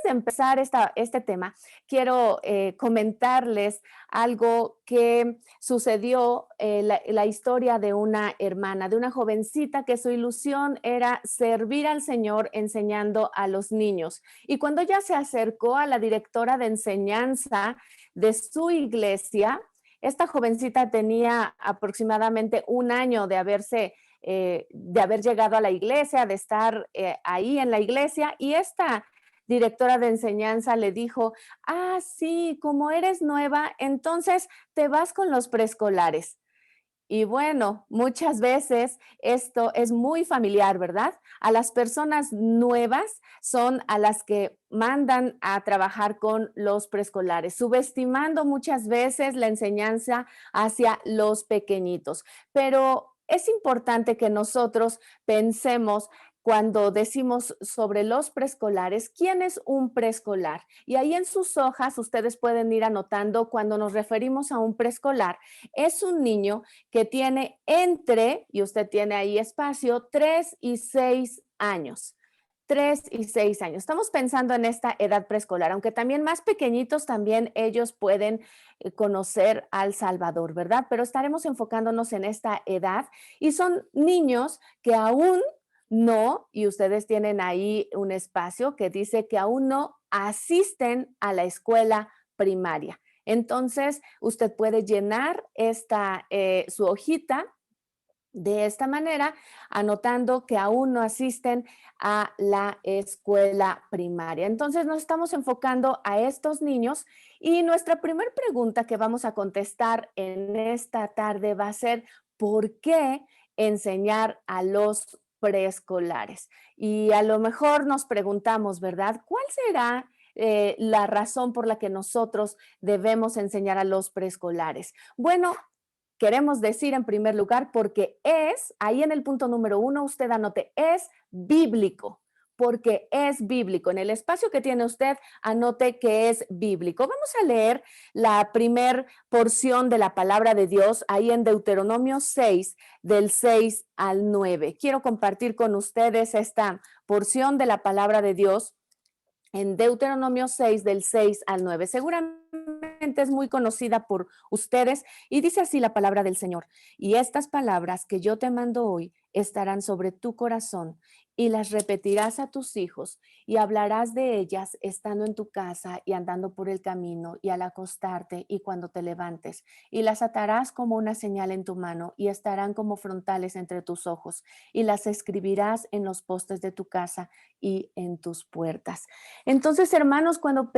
de empezar este tema, quiero comentarles algo que sucedió, la historia de una hermana, de una jovencita que su ilusión era servir al Señor enseñando a los niños. Y cuando ella se acercó a la directora de enseñanza de su iglesia, esta jovencita tenía aproximadamente un año de haber llegado a la iglesia, de estar ahí en la iglesia, y esta directora de enseñanza le dijo, ah, sí, como eres nueva, entonces te vas con los preescolares. Y bueno, muchas veces esto es muy familiar, ¿verdad? A las personas nuevas son a las que mandan a trabajar con los preescolares, subestimando muchas veces la enseñanza hacia los pequeñitos. Pero es importante que nosotros pensemos cuando decimos sobre los preescolares, ¿quién es un preescolar? Y ahí en sus hojas ustedes pueden ir anotando cuando nos referimos a un preescolar. Es un niño que tiene entre, y usted tiene ahí espacio, 3 y 6 años. 3 y 6 años. Estamos pensando en esta edad preescolar, aunque también más pequeñitos, también ellos pueden conocer al Salvador, ¿verdad? Pero estaremos enfocándonos en esta edad y son niños que aún no, y ustedes tienen ahí un espacio que dice que aún no asisten a la escuela primaria. Entonces, usted puede llenar su hojita de esta manera, anotando que aún no asisten a la escuela primaria. Entonces, nos estamos enfocando a estos niños y nuestra primera pregunta que vamos a contestar en esta tarde va a ser, ¿por qué enseñar a los preescolares? Y a lo mejor nos preguntamos, ¿verdad? ¿Cuál será la razón por la que nosotros debemos enseñar a los preescolares? Bueno, queremos decir en primer lugar porque es, ahí en el punto número 1, usted anote, es bíblico, porque es bíblico. En el espacio que tiene usted, anote que es bíblico. Vamos a leer la primer porción de la palabra de Dios ahí en Deuteronomio 6, del 6 al 9. Quiero compartir con ustedes esta porción de la palabra de Dios en Deuteronomio 6, del 6 al 9. Seguramente es muy conocida por ustedes y dice así la palabra del Señor. Y estas palabras que yo te mando hoy estarán sobre tu corazón y las repetirás a tus hijos y hablarás de ellas estando en tu casa y andando por el camino y al acostarte y cuando te levantes, y las atarás como una señal en tu mano y estarán como frontales entre tus ojos y las escribirás en los postes de tu casa y en tus puertas. Entonces, hermanos, cuando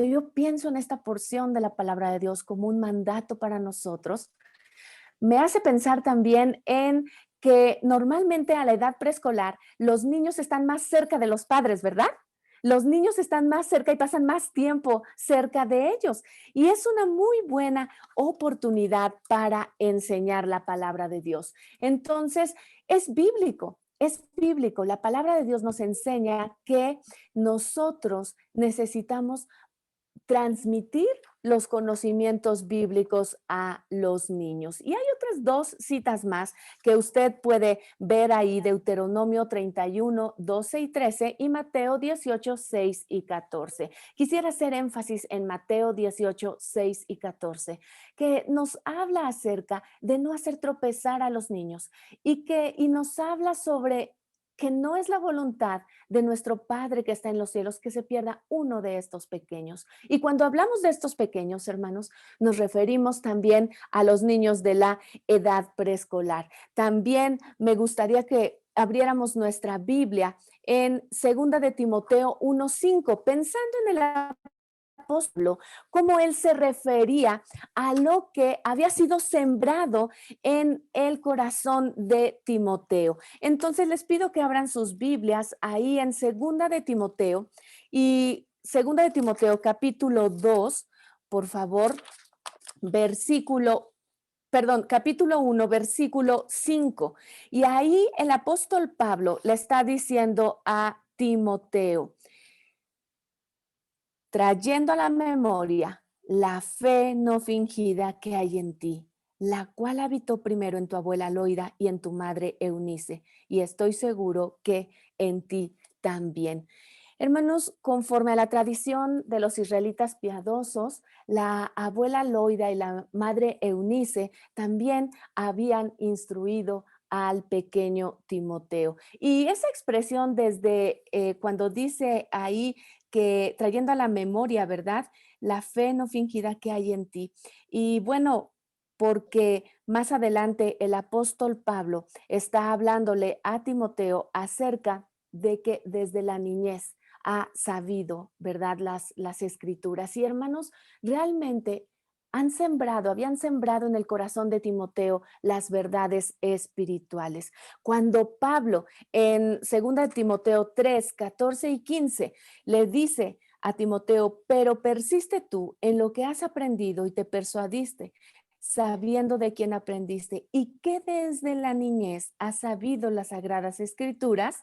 yo pienso en esta porción de la palabra de Dios como un mandato para nosotros, me hace pensar también en que normalmente a la edad preescolar los niños están más cerca de los padres, ¿verdad? Los niños están más cerca y pasan más tiempo cerca de ellos. Y es una muy buena oportunidad para enseñar la palabra de Dios. Entonces, es bíblico. Es bíblico. La palabra de Dios nos enseña que nosotros necesitamos transmitir los conocimientos bíblicos a los niños. Y hay otras dos citas más que usted puede ver ahí, Deuteronomio 31, 12 y 13 y Mateo 18, 6 y 14. Quisiera hacer énfasis en Mateo 18, 6 y 14, que nos habla acerca de no hacer tropezar a los niños y nos habla sobre que no es la voluntad de nuestro Padre que está en los cielos que se pierda uno de estos pequeños. Y cuando hablamos de estos pequeños, hermanos, nos referimos también a los niños de la edad preescolar. También me gustaría que abriéramos nuestra Biblia en Segunda de Timoteo 1:5, pensando en el apóstol, cómo él se refería a lo que había sido sembrado en el corazón de Timoteo. Entonces les pido que abran sus Biblias ahí en Segunda de Timoteo y Segunda de Timoteo capítulo 2, por favor, capítulo 1, versículo 5. Y ahí el apóstol Pablo le está diciendo a Timoteo, trayendo a la memoria la fe no fingida que hay en ti, la cual habitó primero en tu abuela Loida y en tu madre Eunice, y estoy seguro que en ti también. Hermanos, conforme a la tradición de los israelitas piadosos, la abuela Loida y la madre Eunice también habían instruido al pequeño Timoteo. Y esa expresión desde cuando dice ahí que trayendo a la memoria, ¿verdad? La fe no fingida que hay en ti. Y bueno, porque más adelante el apóstol Pablo está hablándole a Timoteo acerca de que desde la niñez ha sabido, ¿verdad? Las escrituras. Y hermanos, realmente habían sembrado en el corazón de Timoteo las verdades espirituales. Cuando Pablo en 2 Timoteo 3, 14 y 15 le dice a Timoteo, pero persiste tú en lo que has aprendido y te persuadiste, sabiendo de quién aprendiste y que desde la niñez has sabido las sagradas escrituras,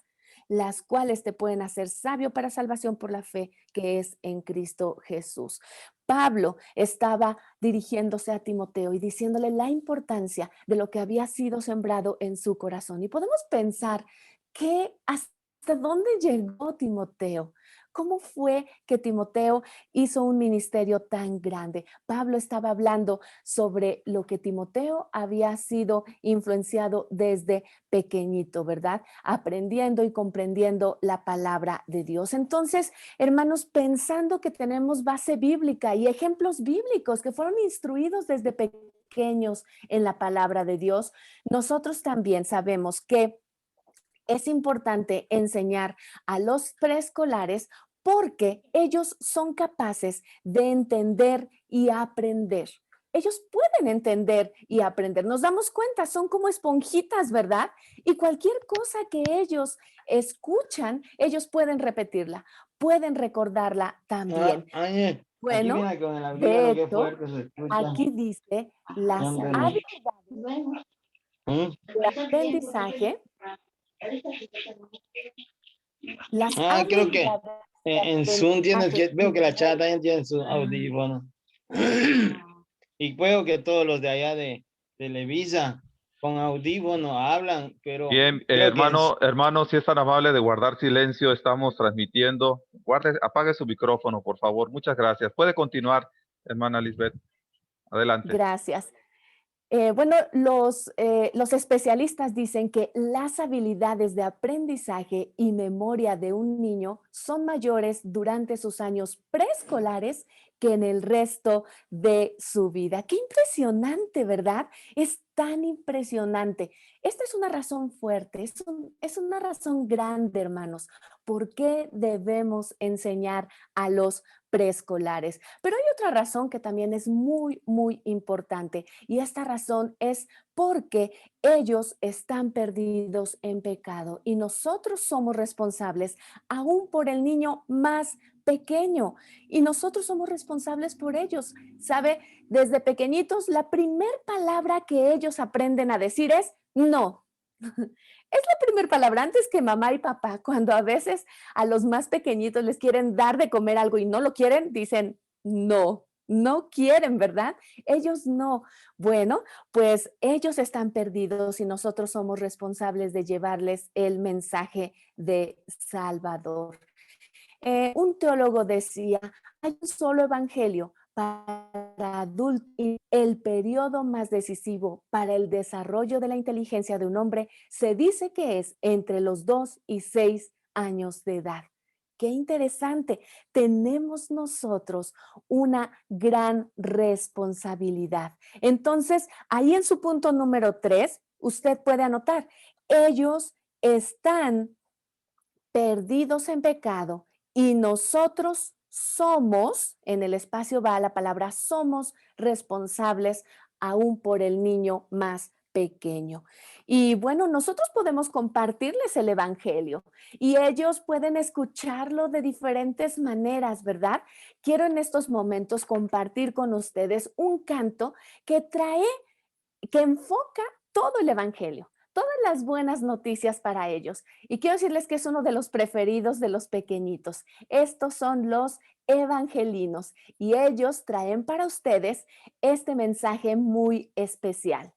las cuales te pueden hacer sabio para salvación por la fe que es en Cristo Jesús. Pablo estaba dirigiéndose a Timoteo y diciéndole la importancia de lo que había sido sembrado en su corazón. Y podemos pensar que hasta dónde llegó Timoteo. ¿Cómo fue que Timoteo hizo un ministerio tan grande? Pablo estaba hablando sobre lo que Timoteo había sido influenciado desde pequeñito, ¿verdad? Aprendiendo y comprendiendo la palabra de Dios. Entonces, hermanos, pensando que tenemos base bíblica y ejemplos bíblicos que fueron instruidos desde pequeños en la palabra de Dios, nosotros también sabemos que es importante enseñar a los preescolares porque ellos son capaces de entender y aprender. Ellos pueden entender y aprender. Nos damos cuenta, son como esponjitas, ¿verdad? Y cualquier cosa que ellos escuchan, ellos pueden repetirla, pueden recordarla también. Aquí Bueno, viene con el de audífono, qué hecho, fuerte se escucha. aquí dice las Ándale. habilidades ¿Mm? de aprendizaje, las Creo que habilidades de en Zoom tienes aprendizaje que, y veo que la chat memoria. también tiene su audífono. Ah, Y veo que todos los de allá de Televisa con audífono hablan, pero Bien, creo que hermano, si es tan amable de guardar silencio, estamos transmitiendo. Apague su micrófono, por favor. Muchas gracias. Puede continuar, hermana Lisbeth. Adelante. gracias. Bueno, los especialistas dicen que las habilidades de aprendizaje y memoria de un niño son mayores durante sus años preescolares que en el resto de su vida. Qué impresionante, ¿verdad? Es tan impresionante. Esta es una razón fuerte, es una razón grande, hermanos. ¿Por qué debemos enseñar a los preescolares? Pero hay otra razón que también es muy, muy importante y esta razón es porque ellos están perdidos en pecado y nosotros somos responsables aún por el niño más pequeño y nosotros somos responsables por ellos. ¿Sabe? Desde pequeñitos, la primer palabra que ellos aprenden a decir es no. Es la primera palabra antes que mamá y papá, cuando a veces a los más pequeñitos les quieren dar de comer algo y no lo quieren, dicen no. No quieren, ¿verdad? Ellos no. Bueno, pues ellos están perdidos y nosotros somos responsables de llevarles el mensaje de Salvador. Un teólogo decía, hay un solo evangelio para adultos y el periodo más decisivo para el desarrollo de la inteligencia de un hombre se dice que es entre los 2 y 6 años de edad. Qué interesante. Tenemos nosotros una gran responsabilidad. Entonces, ahí en su punto número 3, usted puede anotar, ellos están perdidos en pecado y nosotros somos, en el espacio va la palabra somos responsables aún por el niño más pequeño. Y bueno, nosotros podemos compartirles el Evangelio y ellos pueden escucharlo de diferentes maneras, ¿verdad? Quiero en estos momentos compartir con ustedes un canto que enfoca todo el Evangelio, todas las buenas noticias para ellos. Y quiero decirles que es uno de los preferidos de los pequeñitos. Estos son los evangelinos y ellos traen para ustedes este mensaje muy especial.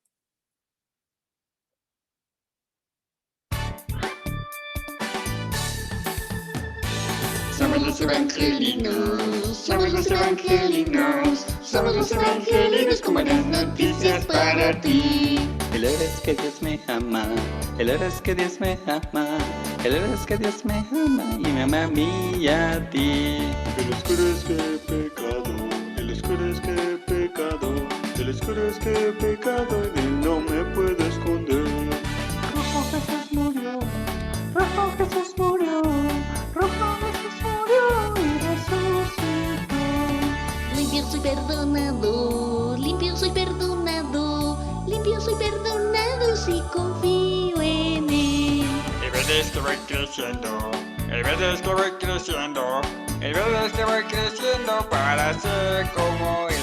los evangelinos, somos los evangelinos, somos los evangelinos con buenas noticias para ti. El es que Dios me ama, el es que Dios me ama, el es que Dios me ama y me ama a mí y a ti. El oscuro es que he pecado, el oscuro es que he pecado, el oscuro es que he pecado y no me puedo esconder. Rojo Jesús murió, rojo Jesús murió, rojo Jesús murió y resucitó. Limpio soy perdonado, limpio soy perdonado, limpio soy perdonado si confío en él. Y ves que voy creciendo, y ves que voy creciendo, y ves que voy creciendo para ser como él.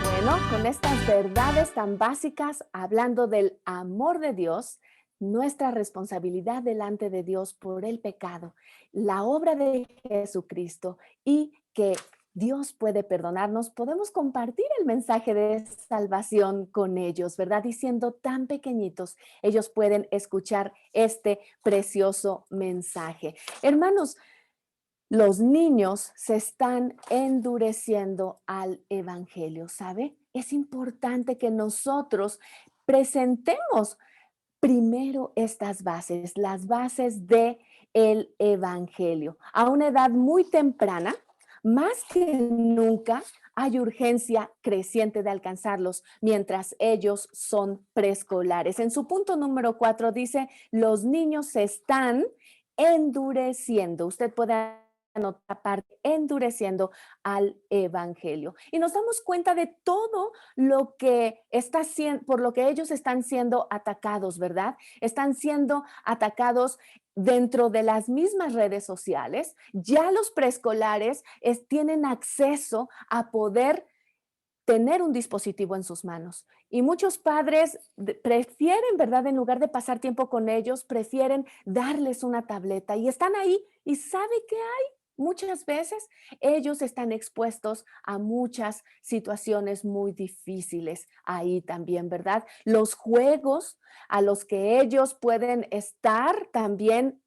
Bueno, con estas verdades tan básicas, hablando del amor de Dios, nuestra responsabilidad delante de Dios por el pecado, la obra de Jesucristo y que Dios puede perdonarnos, podemos compartir el mensaje de salvación con ellos, ¿verdad? Y siendo tan pequeñitos, ellos pueden escuchar este precioso mensaje. Hermanos, los niños se están endureciendo al evangelio, ¿sabe? Es importante que nosotros presentemos primero estas bases, las bases del evangelio. A una edad muy temprana, más que nunca, hay urgencia creciente de alcanzarlos mientras ellos son preescolares. En su punto número 4 dice, los niños se están endureciendo. Usted puede anotar parte, endureciendo al evangelio. Y nos damos cuenta de todo lo que está siendo, por lo que ellos están siendo atacados, ¿verdad? Están siendo atacados dentro de las mismas redes sociales. Ya los preescolares tienen acceso a poder tener un dispositivo en sus manos. Y muchos padres prefieren, ¿verdad? En lugar de pasar tiempo con ellos, prefieren darles una tableta y están ahí y ¿sabe qué hay? Muchas veces ellos están expuestos a muchas situaciones muy difíciles ahí también, ¿verdad? Los juegos a los que ellos pueden estar también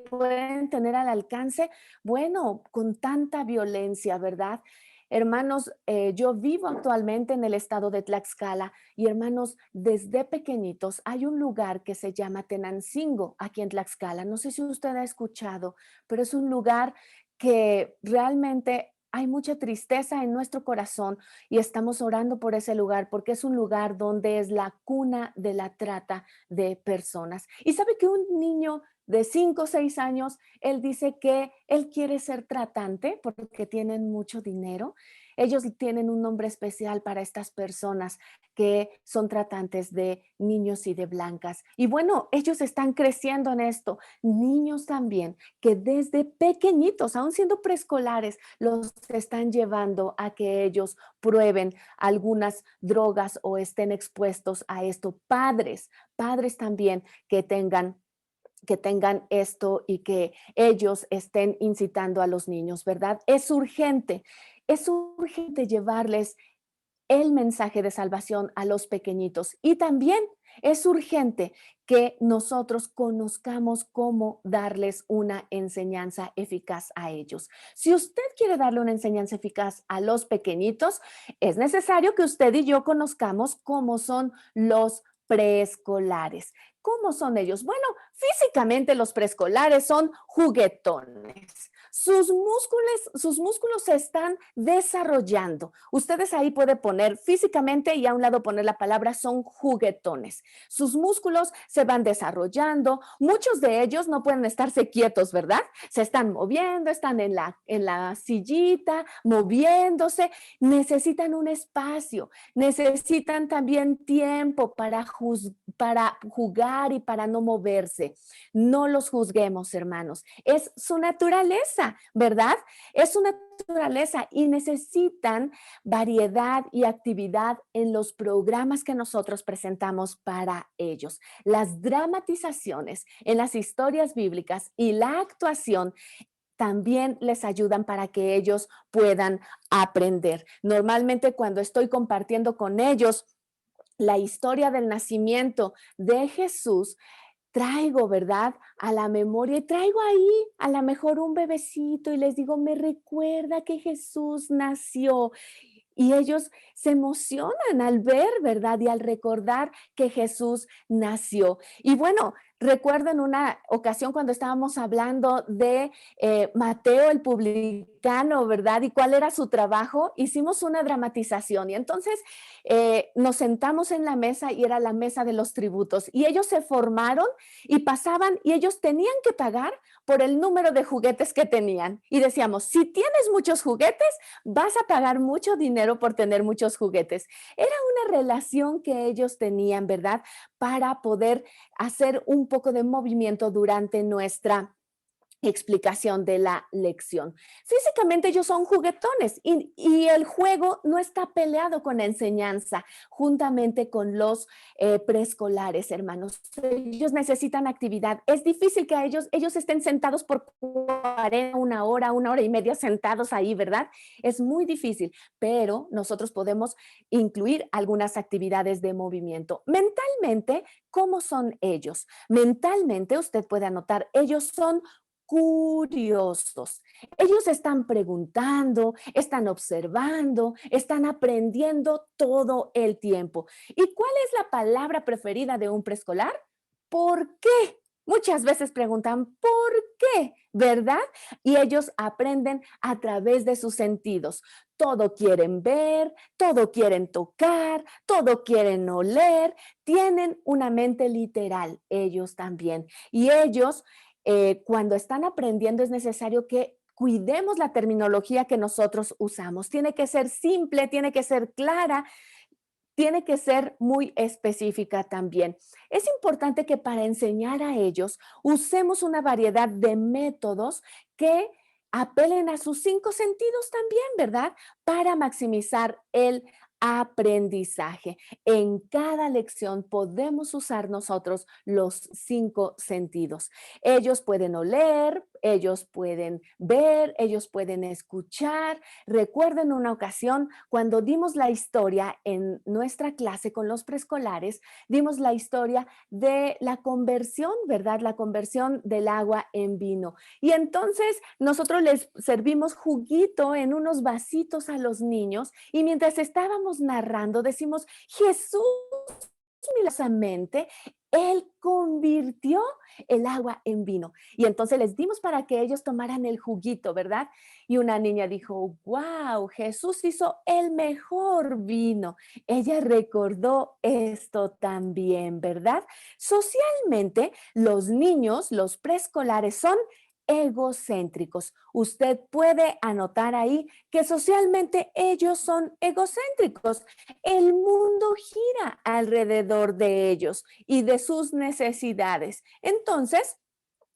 pueden tener al alcance, bueno, con tanta violencia, ¿verdad? Hermanos, yo vivo actualmente en el estado de Tlaxcala y hermanos, desde pequeñitos hay un lugar que se llama Tenancingo aquí en Tlaxcala. No sé si usted ha escuchado, pero es un lugar que realmente hay mucha tristeza en nuestro corazón y estamos orando por ese lugar porque es un lugar donde es la cuna de la trata de personas. Y sabe que un niño de 5 o 6 años, él dice que él quiere ser tratante porque tienen mucho dinero. Ellos tienen un nombre especial para estas personas que son tratantes de niños y de blancas. Y bueno, ellos están creciendo en esto. Niños también que desde pequeñitos, aún siendo preescolares, los están llevando a que ellos prueben algunas drogas o estén expuestos a esto. Padres también que tengan esto y que ellos estén incitando a los niños, ¿verdad? Es urgente llevarles el mensaje de salvación a los pequeñitos y también es urgente que nosotros conozcamos cómo darles una enseñanza eficaz a ellos. Si usted quiere darle una enseñanza eficaz a los pequeñitos, es necesario que usted y yo conozcamos cómo son los preescolares. ¿Cómo son ellos? Bueno, físicamente los preescolares son juguetones. Sus músculos se están desarrollando. Ustedes ahí pueden poner físicamente y a un lado poner la palabra son juguetones. Sus músculos se van desarrollando. Muchos de ellos no pueden estarse quietos, ¿verdad? Se están moviendo, están en la sillita, moviéndose. Necesitan un espacio. Necesitan también tiempo para jugar y para no moverse. No los juzguemos, hermanos. Es su naturaleza, ¿verdad? Es su naturaleza y necesitan variedad y actividad en los programas que nosotros presentamos para ellos. Las dramatizaciones en las historias bíblicas y la actuación también les ayudan para que ellos puedan aprender. Normalmente cuando estoy compartiendo con ellos la historia del nacimiento de Jesús, traigo, ¿verdad?, a la memoria y traigo ahí a lo mejor un bebecito y les digo, me recuerda que Jesús nació. Y ellos se emocionan al ver, ¿verdad? Y al recordar que Jesús nació. Y bueno, recuerdo en una ocasión cuando estábamos hablando de Mateo el publicano, ¿verdad? Y cuál era su trabajo, hicimos una dramatización y entonces nos sentamos en la mesa y era la mesa de los tributos y ellos se formaron y pasaban y ellos tenían que pagar por el número de juguetes que tenían. Y decíamos, si tienes muchos juguetes, vas a pagar mucho dinero por tener muchos juguetes. Era una relación que ellos tenían, ¿verdad? Para poder hacer un poco de movimiento durante nuestra explicación de la lección. Físicamente ellos son juguetones y el juego no está peleado con la enseñanza, juntamente con los preescolares, hermanos. Ellos necesitan actividad. Es difícil que ellos estén sentados por 40, una hora y media sentados ahí, ¿verdad? Es muy difícil, pero nosotros podemos incluir algunas actividades de movimiento. Mentalmente, ¿cómo son ellos? Mentalmente, usted puede anotar, ellos son curiosos. Ellos están preguntando, están observando, están aprendiendo todo el tiempo. ¿Y cuál es la palabra preferida de un preescolar? ¿Por qué? Muchas veces preguntan, ¿por qué? ¿Verdad? Y ellos aprenden a través de sus sentidos. Todo quieren ver, todo quieren tocar, todo quieren oler. Tienen una mente literal, ellos también. Y ellos cuando están aprendiendo es necesario que cuidemos la terminología que nosotros usamos. Tiene que ser simple, tiene que ser clara, tiene que ser muy específica también. Es importante que para enseñar a ellos usemos una variedad de métodos que apelen a sus 5 sentidos también, ¿verdad? Para maximizar el aprendizaje. En cada lección podemos usar nosotros los 5 sentidos. Ellos pueden oler, ellos pueden ver, ellos pueden escuchar. Recuerden una ocasión cuando dimos la historia en nuestra clase con los preescolares, dimos la historia de la conversión, ¿verdad? La conversión del agua en vino. Y entonces nosotros les servimos juguito en unos vasitos a los niños y mientras estábamos narrando decimos, Jesús milagrosamente, Él convirtió el agua en vino. Y entonces les dimos para que ellos tomaran el juguito, ¿verdad? Y una niña dijo, wow, Jesús hizo el mejor vino. Ella recordó esto también, ¿verdad? Socialmente, los niños, los preescolares son egocéntricos. Usted puede anotar ahí que socialmente ellos son egocéntricos. El mundo gira alrededor de ellos y de sus necesidades. Entonces,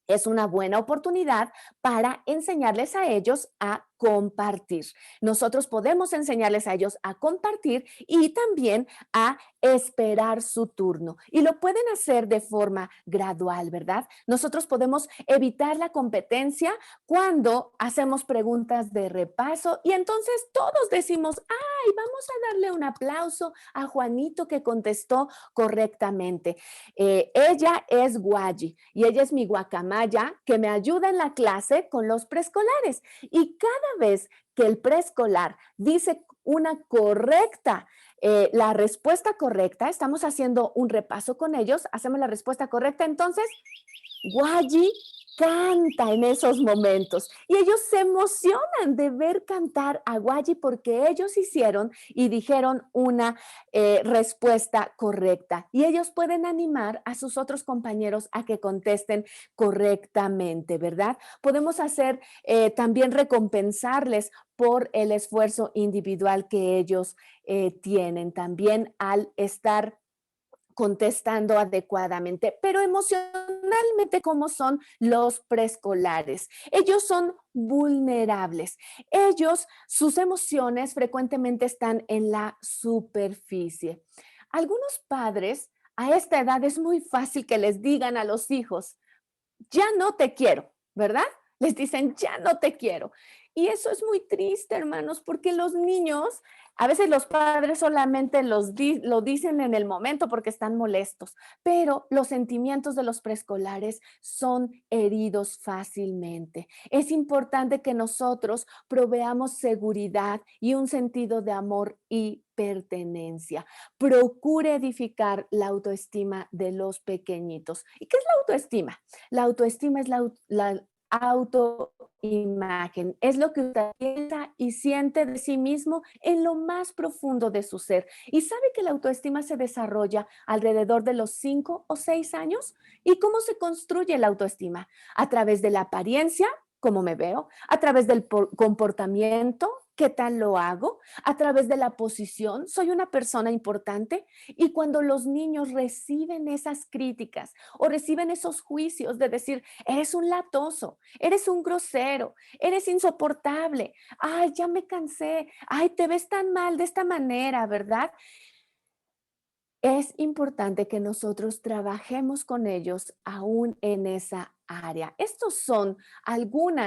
es una buena oportunidad para enseñarles a ellos a compartir. Nosotros podemos enseñarles a ellos a compartir y también a esperar su turno. Y lo pueden hacer de forma gradual, ¿verdad? Nosotros podemos evitar la competencia cuando hacemos preguntas de repaso y entonces todos decimos, ay, vamos a darle un aplauso a Juanito que contestó correctamente. Ella es Guayi y ella es mi guacamaya que me ayuda en la clase con los preescolares. Y cada vez que el preescolar dice una correcta, la respuesta correcta, estamos haciendo un repaso con ellos, hacemos la respuesta correcta, entonces Guayi canta en esos momentos y ellos se emocionan de ver cantar a Guayi porque ellos hicieron y dijeron una respuesta correcta y ellos pueden animar a sus otros compañeros a que contesten correctamente, ¿verdad? Podemos hacer también recompensarles por el esfuerzo individual que ellos tienen también al estar contestando adecuadamente, pero emocionalmente, ¿cómo son los preescolares? Ellos son vulnerables. Ellos, sus emociones frecuentemente están en la superficie. Algunos padres a esta edad es muy fácil que les digan a los hijos, ya no te quiero, ¿verdad? Les dicen, ya no te quiero. Y eso es muy triste, hermanos, porque los niños, a veces los padres solamente lo dicen en el momento porque están molestos, pero los sentimientos de los preescolares son heridos fácilmente. Es importante que nosotros proveamos seguridad y un sentido de amor y pertenencia. Procure edificar la autoestima de los pequeñitos. ¿Y qué es la autoestima? La autoestima es la autoimagen, es lo que usted piensa y siente de sí mismo en lo más profundo de su ser. ¿Y sabe que la autoestima se desarrolla alrededor de los 5 o 6 años? ¿Y cómo se construye la autoestima? A través de la apariencia, cómo me veo, a través del comportamiento, ¿qué tal lo hago? A través de la posición, ¿soy una persona importante? Y cuando los niños reciben esas críticas o reciben esos juicios de decir, eres un latoso, eres un grosero, eres insoportable, ay, ya me cansé, ay, te ves tan mal de esta manera, ¿verdad? Es importante que nosotros trabajemos con ellos aún en esa área. Estos son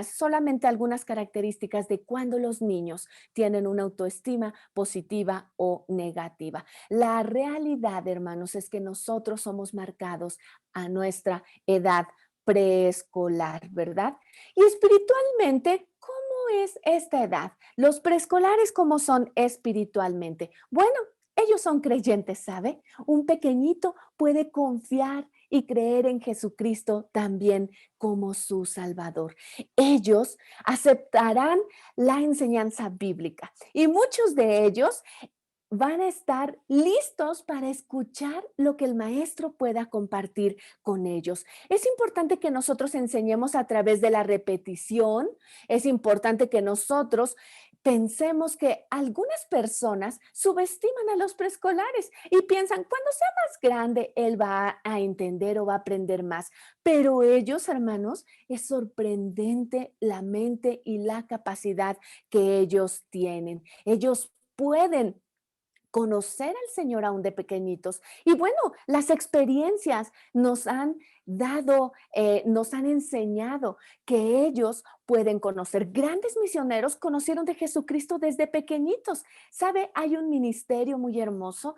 solamente algunas características de cuando los niños tienen una autoestima positiva o negativa. La realidad, hermanos, es que nosotros somos marcados a nuestra edad preescolar, ¿verdad? Y espiritualmente, ¿cómo es esta edad? Los preescolares, ¿cómo son espiritualmente? Bueno, ellos son creyentes, ¿sabe? Un pequeñito puede confiar y creer en Jesucristo también como su Salvador. Ellos aceptarán la enseñanza bíblica y muchos de ellos van a estar listos para escuchar lo que el maestro pueda compartir con ellos. Es importante que nosotros enseñemos a través de la repetición. Es importante que nosotros pensemos que algunas personas subestiman a los preescolares y piensan, cuando sea más grande, él va a entender o va a aprender más. Pero ellos, hermanos, es sorprendente la mente y la capacidad que ellos tienen. Ellos pueden conocer al Señor aún de pequeñitos. Y bueno, las experiencias nos han dado, nos han enseñado que ellos pueden conocer. Grandes misioneros conocieron de Jesucristo desde pequeñitos. ¿Sabe? Hay un ministerio muy hermoso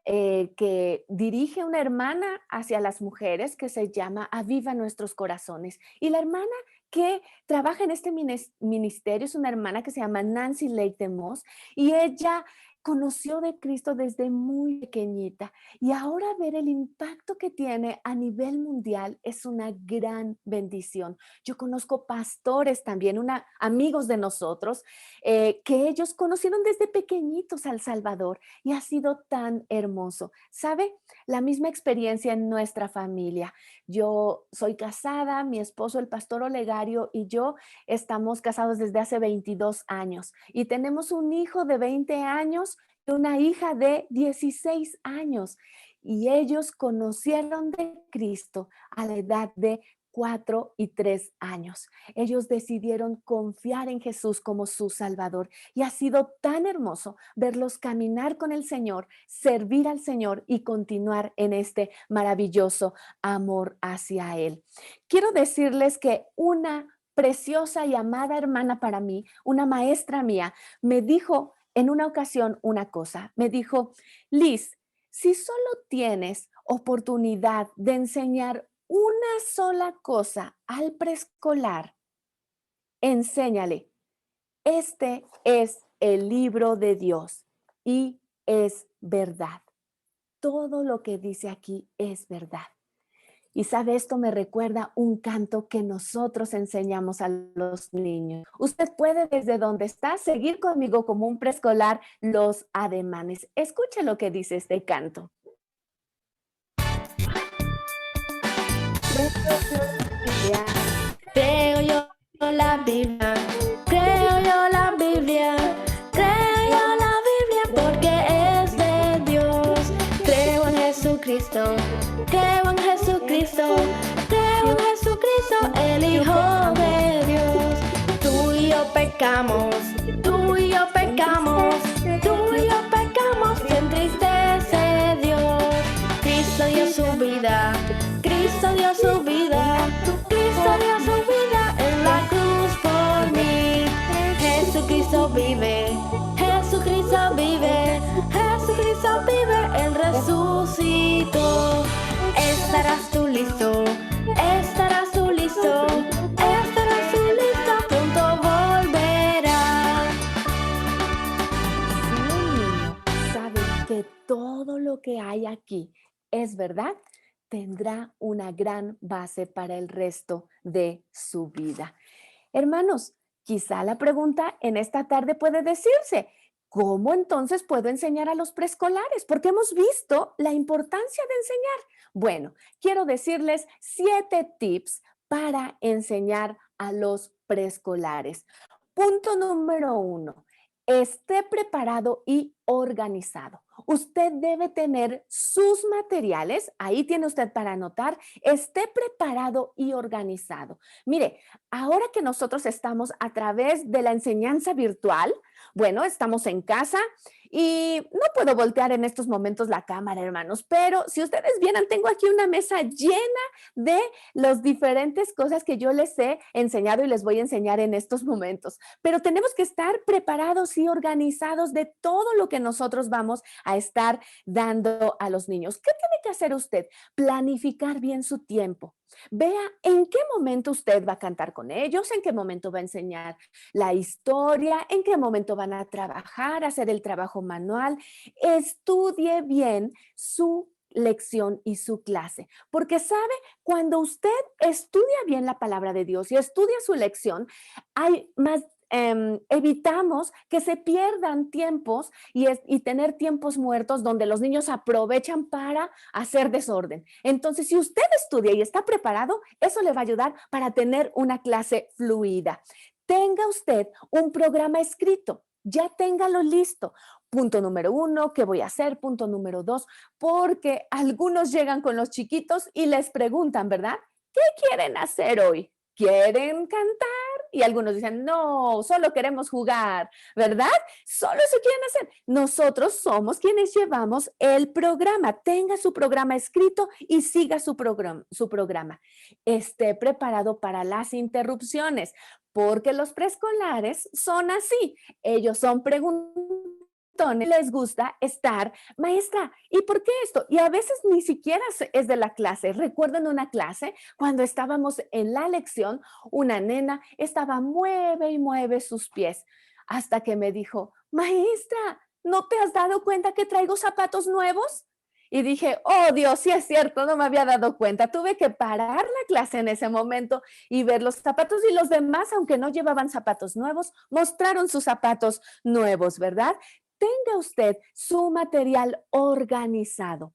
que dirige una hermana hacia las mujeres que se llama Aviva Nuestros Corazones. Y la hermana que trabaja en este ministerio es una hermana que se llama Nancy Lake de Moss y ella conoció de Cristo desde muy pequeñita y ahora ver el impacto que tiene a nivel mundial es una gran bendición. Yo conozco pastores también, amigos de nosotros, que ellos conocieron desde pequeñitos al Salvador y ha sido tan hermoso. ¿Sabe? La misma experiencia en nuestra familia. Yo soy casada, mi esposo, el pastor Olegario, y yo estamos casados desde hace 22 años y tenemos un hijo de 20 años y una hija de 16 años. Y ellos conocieron de Cristo a la edad de 4 y 3 años. Ellos decidieron confiar en Jesús como su Salvador y ha sido tan hermoso verlos caminar con el Señor, servir al Señor y continuar en este maravilloso amor hacia Él. Quiero decirles que una preciosa y amada hermana para mí, una maestra mía, me dijo en una ocasión una cosa. Me dijo, Liz, si solo tienes oportunidad de enseñar una sola cosa al preescolar, enséñale. Este es el libro de Dios y es verdad. Todo lo que dice aquí es verdad. Y sabe, esto me recuerda un canto que nosotros enseñamos a los niños. Usted puede desde donde está seguir conmigo como un preescolar los ademanes. Escuche lo que dice este canto. Creo yo la Biblia, creo yo la Biblia, creo yo la Biblia porque es de Dios. Creo en Jesucristo, creo en Jesucristo, creo en Jesucristo, el Hijo de Dios. Tú y yo pecamos, tú y yo pecamos, tú y yo pecamos, te entristece Dios. Cristo dio su vida, Cristo dio su vida, Cristo dio su vida en la cruz por mí. que hay aquí es verdad, tendrá una gran base para el resto de su vida. Hermanos, quizá la pregunta en esta tarde puede decirse, ¿cómo entonces puedo enseñar a los preescolares? Porque hemos visto la importancia de enseñar. Bueno, quiero decirles 7 tips para enseñar a los preescolares. Punto número 1, esté preparado y organizado. Usted debe tener sus materiales, ahí tiene usted para anotar, esté preparado y organizado. Mire, ahora que nosotros estamos a través de la enseñanza virtual, bueno, estamos en casa y no puedo voltear en estos momentos la cámara, hermanos, pero si ustedes vieran, tengo aquí una mesa llena de las diferentes cosas que yo les he enseñado y les voy a enseñar en estos momentos. Pero tenemos que estar preparados y organizados de todo lo que nosotros vamos a estar dando a los niños. ¿Qué tiene que hacer usted? Planificar bien su tiempo. Vea en qué momento usted va a cantar con ellos, en qué momento va a enseñar la historia, en qué momento van a trabajar, hacer el trabajo manual. Estudie bien su lección y su clase, porque sabe, cuando usted estudia bien la palabra de Dios y estudia su lección, hay más evitamos que se pierdan tiempos y tener tiempos muertos donde los niños aprovechan para hacer desorden. Entonces, si usted estudia y está preparado, eso le va a ayudar para tener una clase fluida. Tenga usted un programa escrito, ya téngalo listo. Punto número 1, ¿qué voy a hacer? Punto número 2, porque algunos llegan con los chiquitos y les preguntan, ¿verdad? ¿Qué quieren hacer hoy? ¿Quieren cantar? Y algunos dicen, no, solo queremos jugar, ¿verdad? Solo eso quieren hacer. Nosotros somos quienes llevamos el programa. Tenga su programa escrito y siga su programa. Esté preparado para las interrupciones, porque los preescolares son así. Ellos son preguntones, les gusta estar, maestra, ¿y por qué esto? Y a veces ni siquiera es de la clase. Recuerdo en una clase, cuando estábamos en la lección, una nena estaba mueve y mueve sus pies, hasta que me dijo, maestra, ¿no te has dado cuenta que traigo zapatos nuevos? Y dije, oh Dios, sí es cierto, no me había dado cuenta. Tuve que parar la clase en ese momento y ver los zapatos, y los demás, aunque no llevaban zapatos nuevos, mostraron sus zapatos nuevos, ¿verdad? Tenga usted su material organizado.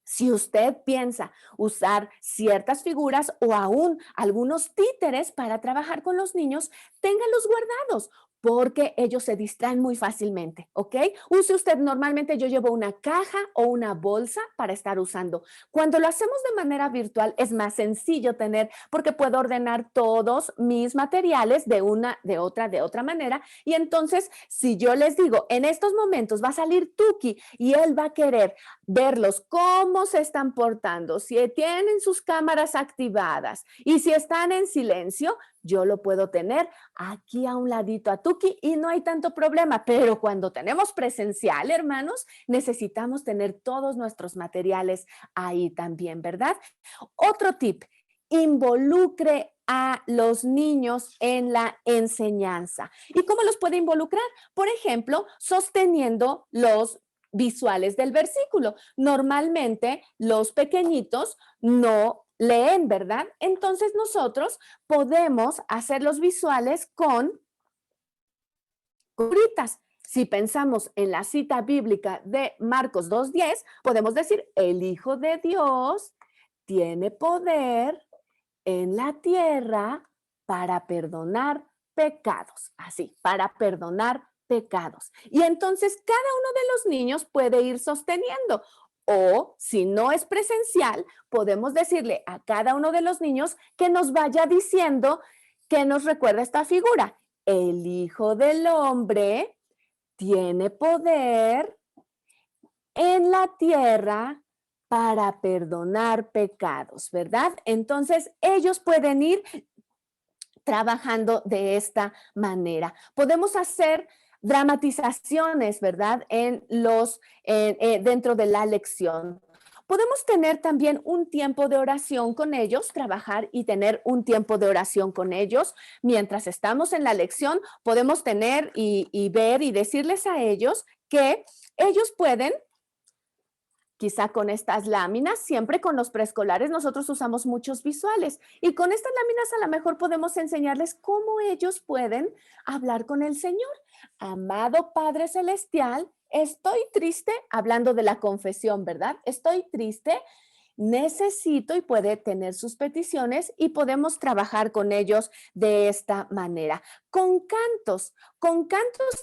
Si usted piensa usar ciertas figuras o aún algunos títeres para trabajar con los niños, téngalos guardados, porque ellos se distraen muy fácilmente, ¿ok? Use usted, normalmente yo llevo una caja o una bolsa para estar usando. Cuando lo hacemos de manera virtual es más sencillo tener, porque puedo ordenar todos mis materiales de otra manera. Y entonces, si yo les digo, en estos momentos va a salir Tuki y él va a querer verlos cómo se están portando, si tienen sus cámaras activadas y si están en silencio, yo lo puedo tener aquí a un ladito a Tuki y no hay tanto problema. Pero cuando tenemos presencial, hermanos, necesitamos tener todos nuestros materiales ahí también, ¿verdad? Otro tip, involucre a los niños en la enseñanza. ¿Y cómo los puede involucrar? Por ejemplo, sosteniendo los visuales del versículo. Normalmente los pequeñitos no leen, ¿verdad? Entonces nosotros podemos hacer los visuales con figuritas. Si pensamos en la cita bíblica de Marcos 2:10, podemos decir, el Hijo de Dios tiene poder en la tierra para perdonar pecados. Así, para perdonar pecados. Y entonces cada uno de los niños puede ir sosteniendo. O si no es presencial, podemos decirle a cada uno de los niños que nos vaya diciendo que nos recuerda esta figura. El Hijo del Hombre tiene poder en la tierra para perdonar pecados, ¿verdad? Entonces ellos pueden ir trabajando de esta manera. Podemos hacer dramatizaciones, ¿verdad? Dentro de la lección. Podemos tener también un tiempo de oración con ellos, trabajar y tener un tiempo de oración con ellos. Mientras estamos en la lección, podemos tener y ver y decirles a ellos que ellos pueden quizá con estas láminas, siempre con los preescolares nosotros usamos muchos visuales y con estas láminas a lo mejor podemos enseñarles cómo ellos pueden hablar con el Señor. Amado Padre Celestial, estoy triste, hablando de la confesión, ¿verdad? Estoy triste, necesito, y puede tener sus peticiones y podemos trabajar con ellos de esta manera. Con cantos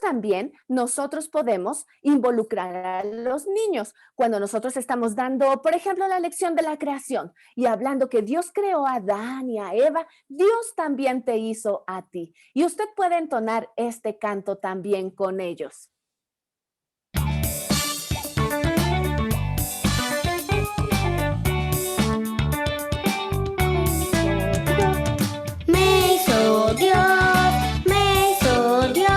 también nosotros podemos involucrar a los niños. Cuando nosotros estamos dando, por ejemplo, la lección de la creación y hablando que Dios creó a Adán y a Eva, Dios también te hizo a ti. Y usted puede entonar este canto también con ellos. Me hizo Dios,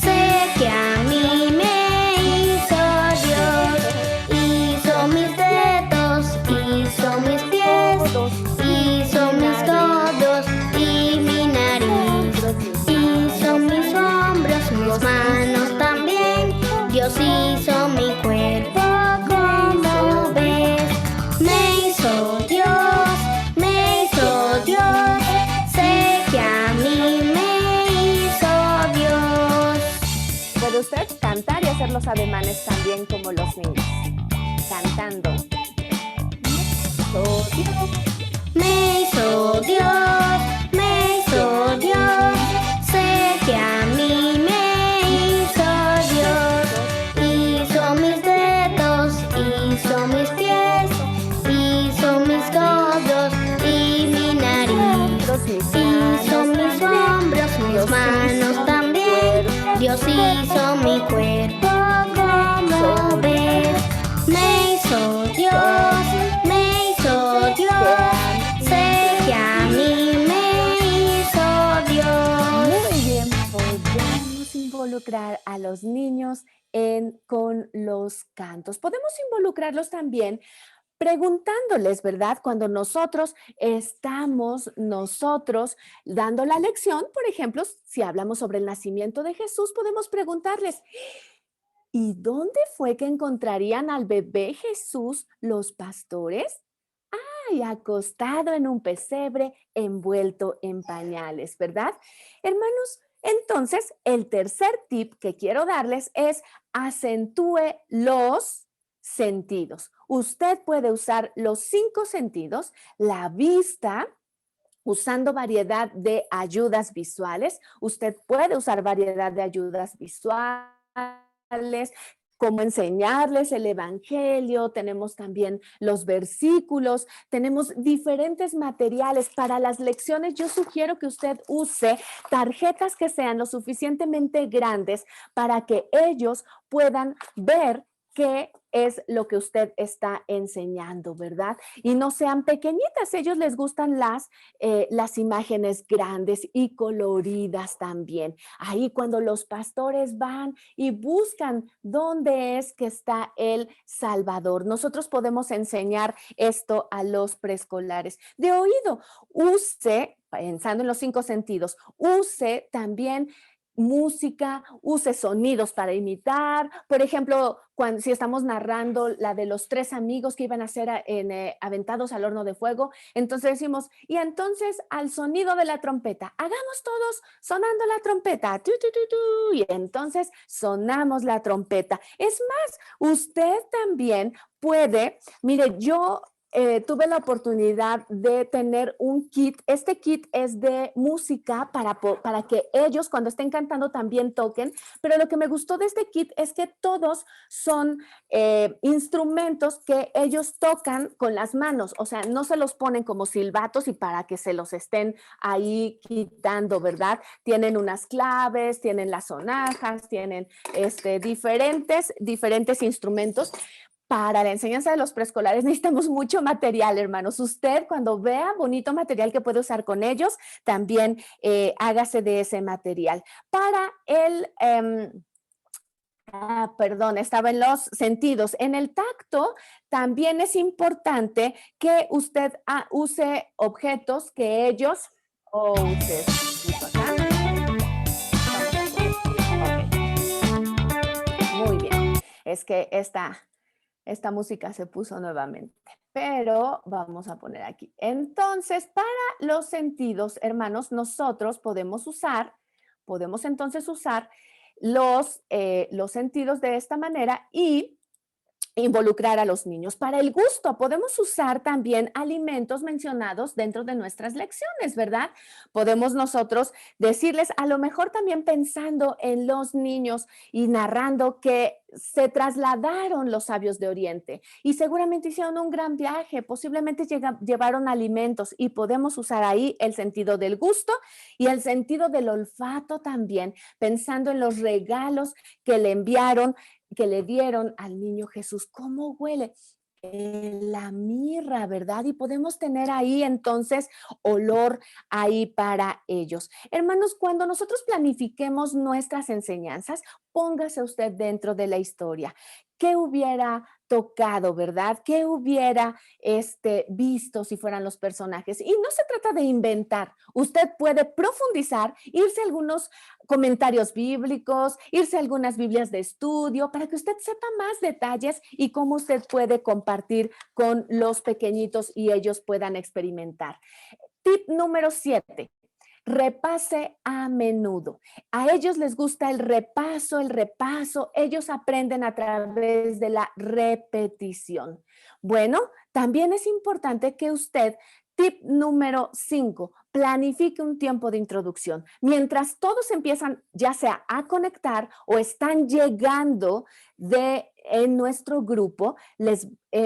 sé que a mí me hizo Dios. Hizo mis dedos, hizo mis pies, hizo mis codos y mi nariz. Hizo mis hombros, mis manos también. Dios hizo mi cuerpo como ves. Me hizo Dios. Sé que a mí me hizo Dios. Puede usted cantar y hacer los ademanes también como los niños. Cantando. Me hizo Dios, me hizo Dios. Sé que a mí me hizo Dios. Hizo mis dedos, hizo mis pies, hizo mis codos y mi nariz. Hizo mis hombros, mis manos también. Dios hizo mi cuerpo como ves. Me hizo Dios, me hizo Dios. Sé que a mí me hizo Dios. Muy bien, podemos involucrar a los niños con los cantos. Podemos involucrarlos también preguntándoles, ¿verdad? Cuando nosotros estamos dando la lección, por ejemplo, si hablamos sobre el nacimiento de Jesús, podemos preguntarles, ¿y dónde fue que encontrarían al bebé Jesús los pastores? ¡Ay, acostado en un pesebre, envuelto en pañales!, ¿verdad? Hermanos, entonces, el tercer tip que quiero darles es acentúe los sentidos. Usted puede usar los 5 sentidos, la vista, usando variedad de ayudas visuales. Usted puede usar variedad de ayudas visuales, como enseñarles el evangelio, tenemos también los versículos, tenemos diferentes materiales para las lecciones. Yo sugiero que usted use tarjetas que sean lo suficientemente grandes para que ellos puedan ver qué es lo que usted está enseñando, ¿verdad? Y no sean pequeñitas, a ellos les gustan las imágenes grandes y coloridas también. Ahí cuando los pastores van y buscan dónde es que está el Salvador, nosotros podemos enseñar esto a los preescolares. De oído, use, pensando en los 5 sentidos, use también música, use sonidos para imitar. Por ejemplo, si estamos narrando la de los 3 amigos que iban a ser aventados al horno de fuego, entonces decimos, y entonces al sonido de la trompeta, hagamos todos sonando la trompeta, tu, tu, tu, tu, y entonces sonamos la trompeta. Es más, usted también puede, mire, yo tuve la oportunidad de tener un kit. Este kit es de música para que ellos cuando estén cantando también toquen, pero lo que me gustó de este kit es que todos son instrumentos que ellos tocan con las manos, o sea, no se los ponen como silbatos y para que se los estén ahí quitando, ¿verdad? Tienen unas claves, tienen las sonajas, tienen diferentes instrumentos. Para la enseñanza de los preescolares necesitamos mucho material, hermanos. Usted cuando vea bonito material que puede usar con ellos, también hágase de ese material. Para el, estaba en los sentidos. En el tacto también es importante que usted use objetos que ellos, Muy bien, es que esta Esta música se puso nuevamente, pero vamos a poner aquí. Entonces, para los sentidos, hermanos, nosotros podemos entonces usar los sentidos de esta manera y involucrar a los niños. Para el gusto, podemos usar también alimentos mencionados dentro de nuestras lecciones, ¿verdad? Podemos nosotros decirles, a lo mejor también pensando en los niños y narrando que se trasladaron los sabios de Oriente y seguramente hicieron un gran viaje, posiblemente llevaron alimentos y podemos usar ahí el sentido del gusto y el sentido del olfato también, pensando en los regalos que le enviaron, que le dieron al niño Jesús. ¿Cómo huele? La mirra, ¿verdad? Y podemos tener ahí entonces olor ahí para ellos. Hermanos, cuando nosotros planifiquemos nuestras enseñanzas, póngase usted dentro de la historia. ¿Qué hubiera tocado, verdad? ¿Qué hubiera visto si fueran los personajes? Y no se trata de inventar. Usted puede profundizar, irse a algunos comentarios bíblicos, irse a algunas Biblias de estudio para que usted sepa más detalles y cómo usted puede compartir con los pequeñitos y ellos puedan experimentar. Tip número 7. Repase a menudo. A ellos les gusta el repaso. Ellos aprenden a través de la repetición. Bueno, también es importante que usted, tip número 5, planifique un tiempo de introducción. Mientras todos empiezan ya sea a conectar o están llegando en nuestro grupo,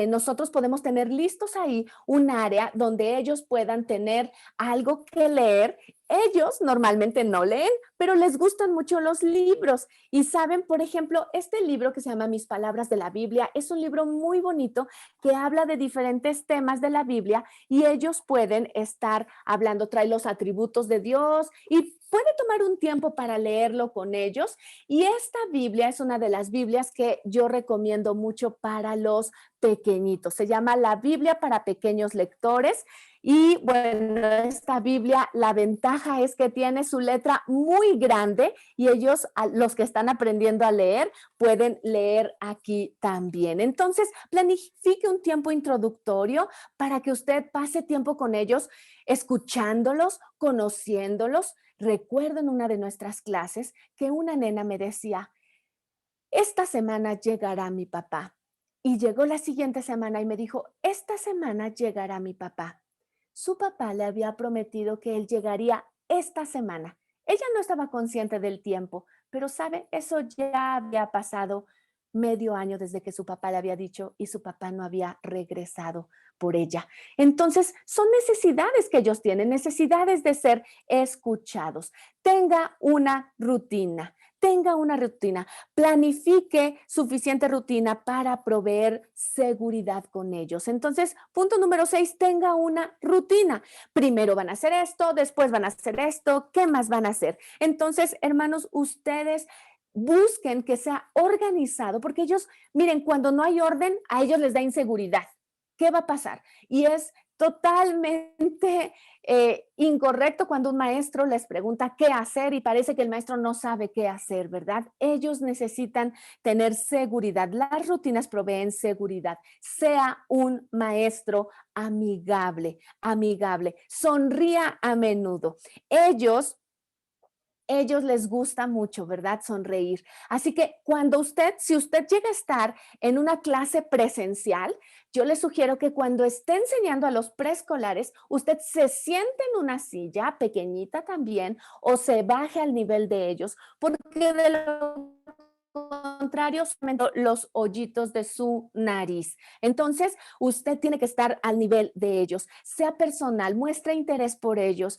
nosotros podemos tener listos ahí un área donde ellos puedan tener algo que leer. Ellos normalmente no leen, pero les gustan mucho los libros. Y saben, por ejemplo, este libro que se llama Mis Palabras de la Biblia es un libro muy bonito que habla de diferentes temas de la Biblia y ellos pueden estar hablando, trae los atributos de Dios y puede tomar un tiempo para leerlo con ellos. Y esta Biblia es una de las Biblias que yo recomiendo mucho para los pequeñitos. Se llama La Biblia para Pequeños Lectores. Y bueno, esta Biblia, la ventaja es que tiene su letra muy grande y ellos, los que están aprendiendo a leer, pueden leer aquí también. Entonces, planifique un tiempo introductorio para que usted pase tiempo con ellos, escuchándolos, conociéndolos. Recuerdo en una de nuestras clases que una nena me decía, esta semana llegará mi papá. Y llegó la siguiente semana y me dijo, esta semana llegará mi papá. Su papá le había prometido que él llegaría esta semana. Ella no estaba consciente del tiempo, pero sabe, eso ya había pasado medio año desde que su papá le había dicho y su papá no había regresado por ella. Entonces, son necesidades que ellos tienen, necesidades de ser escuchados. Tenga una rutina. Planifique suficiente rutina para proveer seguridad con ellos. Entonces, punto número 6, tenga una rutina. Primero van a hacer esto, después van a hacer esto, ¿qué más van a hacer? Entonces, hermanos, ustedes busquen que sea organizado, porque ellos, miren, cuando no hay orden, a ellos les da inseguridad. ¿Qué va a pasar? Y es totalmente incorrecto cuando un maestro les pregunta qué hacer y parece que el maestro no sabe qué hacer, ¿verdad? Ellos necesitan tener seguridad. Las rutinas proveen seguridad. Sea un maestro amigable. Sonría a menudo. Ellos les gusta mucho, ¿verdad? Sonreír. Así que si usted llega a estar en una clase presencial, yo le sugiero que cuando esté enseñando a los preescolares, usted se siente en una silla pequeñita también o se baje al nivel de ellos, porque de lo contrario, los hoyitos de su nariz. Entonces, usted tiene que estar al nivel de ellos. Sea personal, muestre interés por ellos,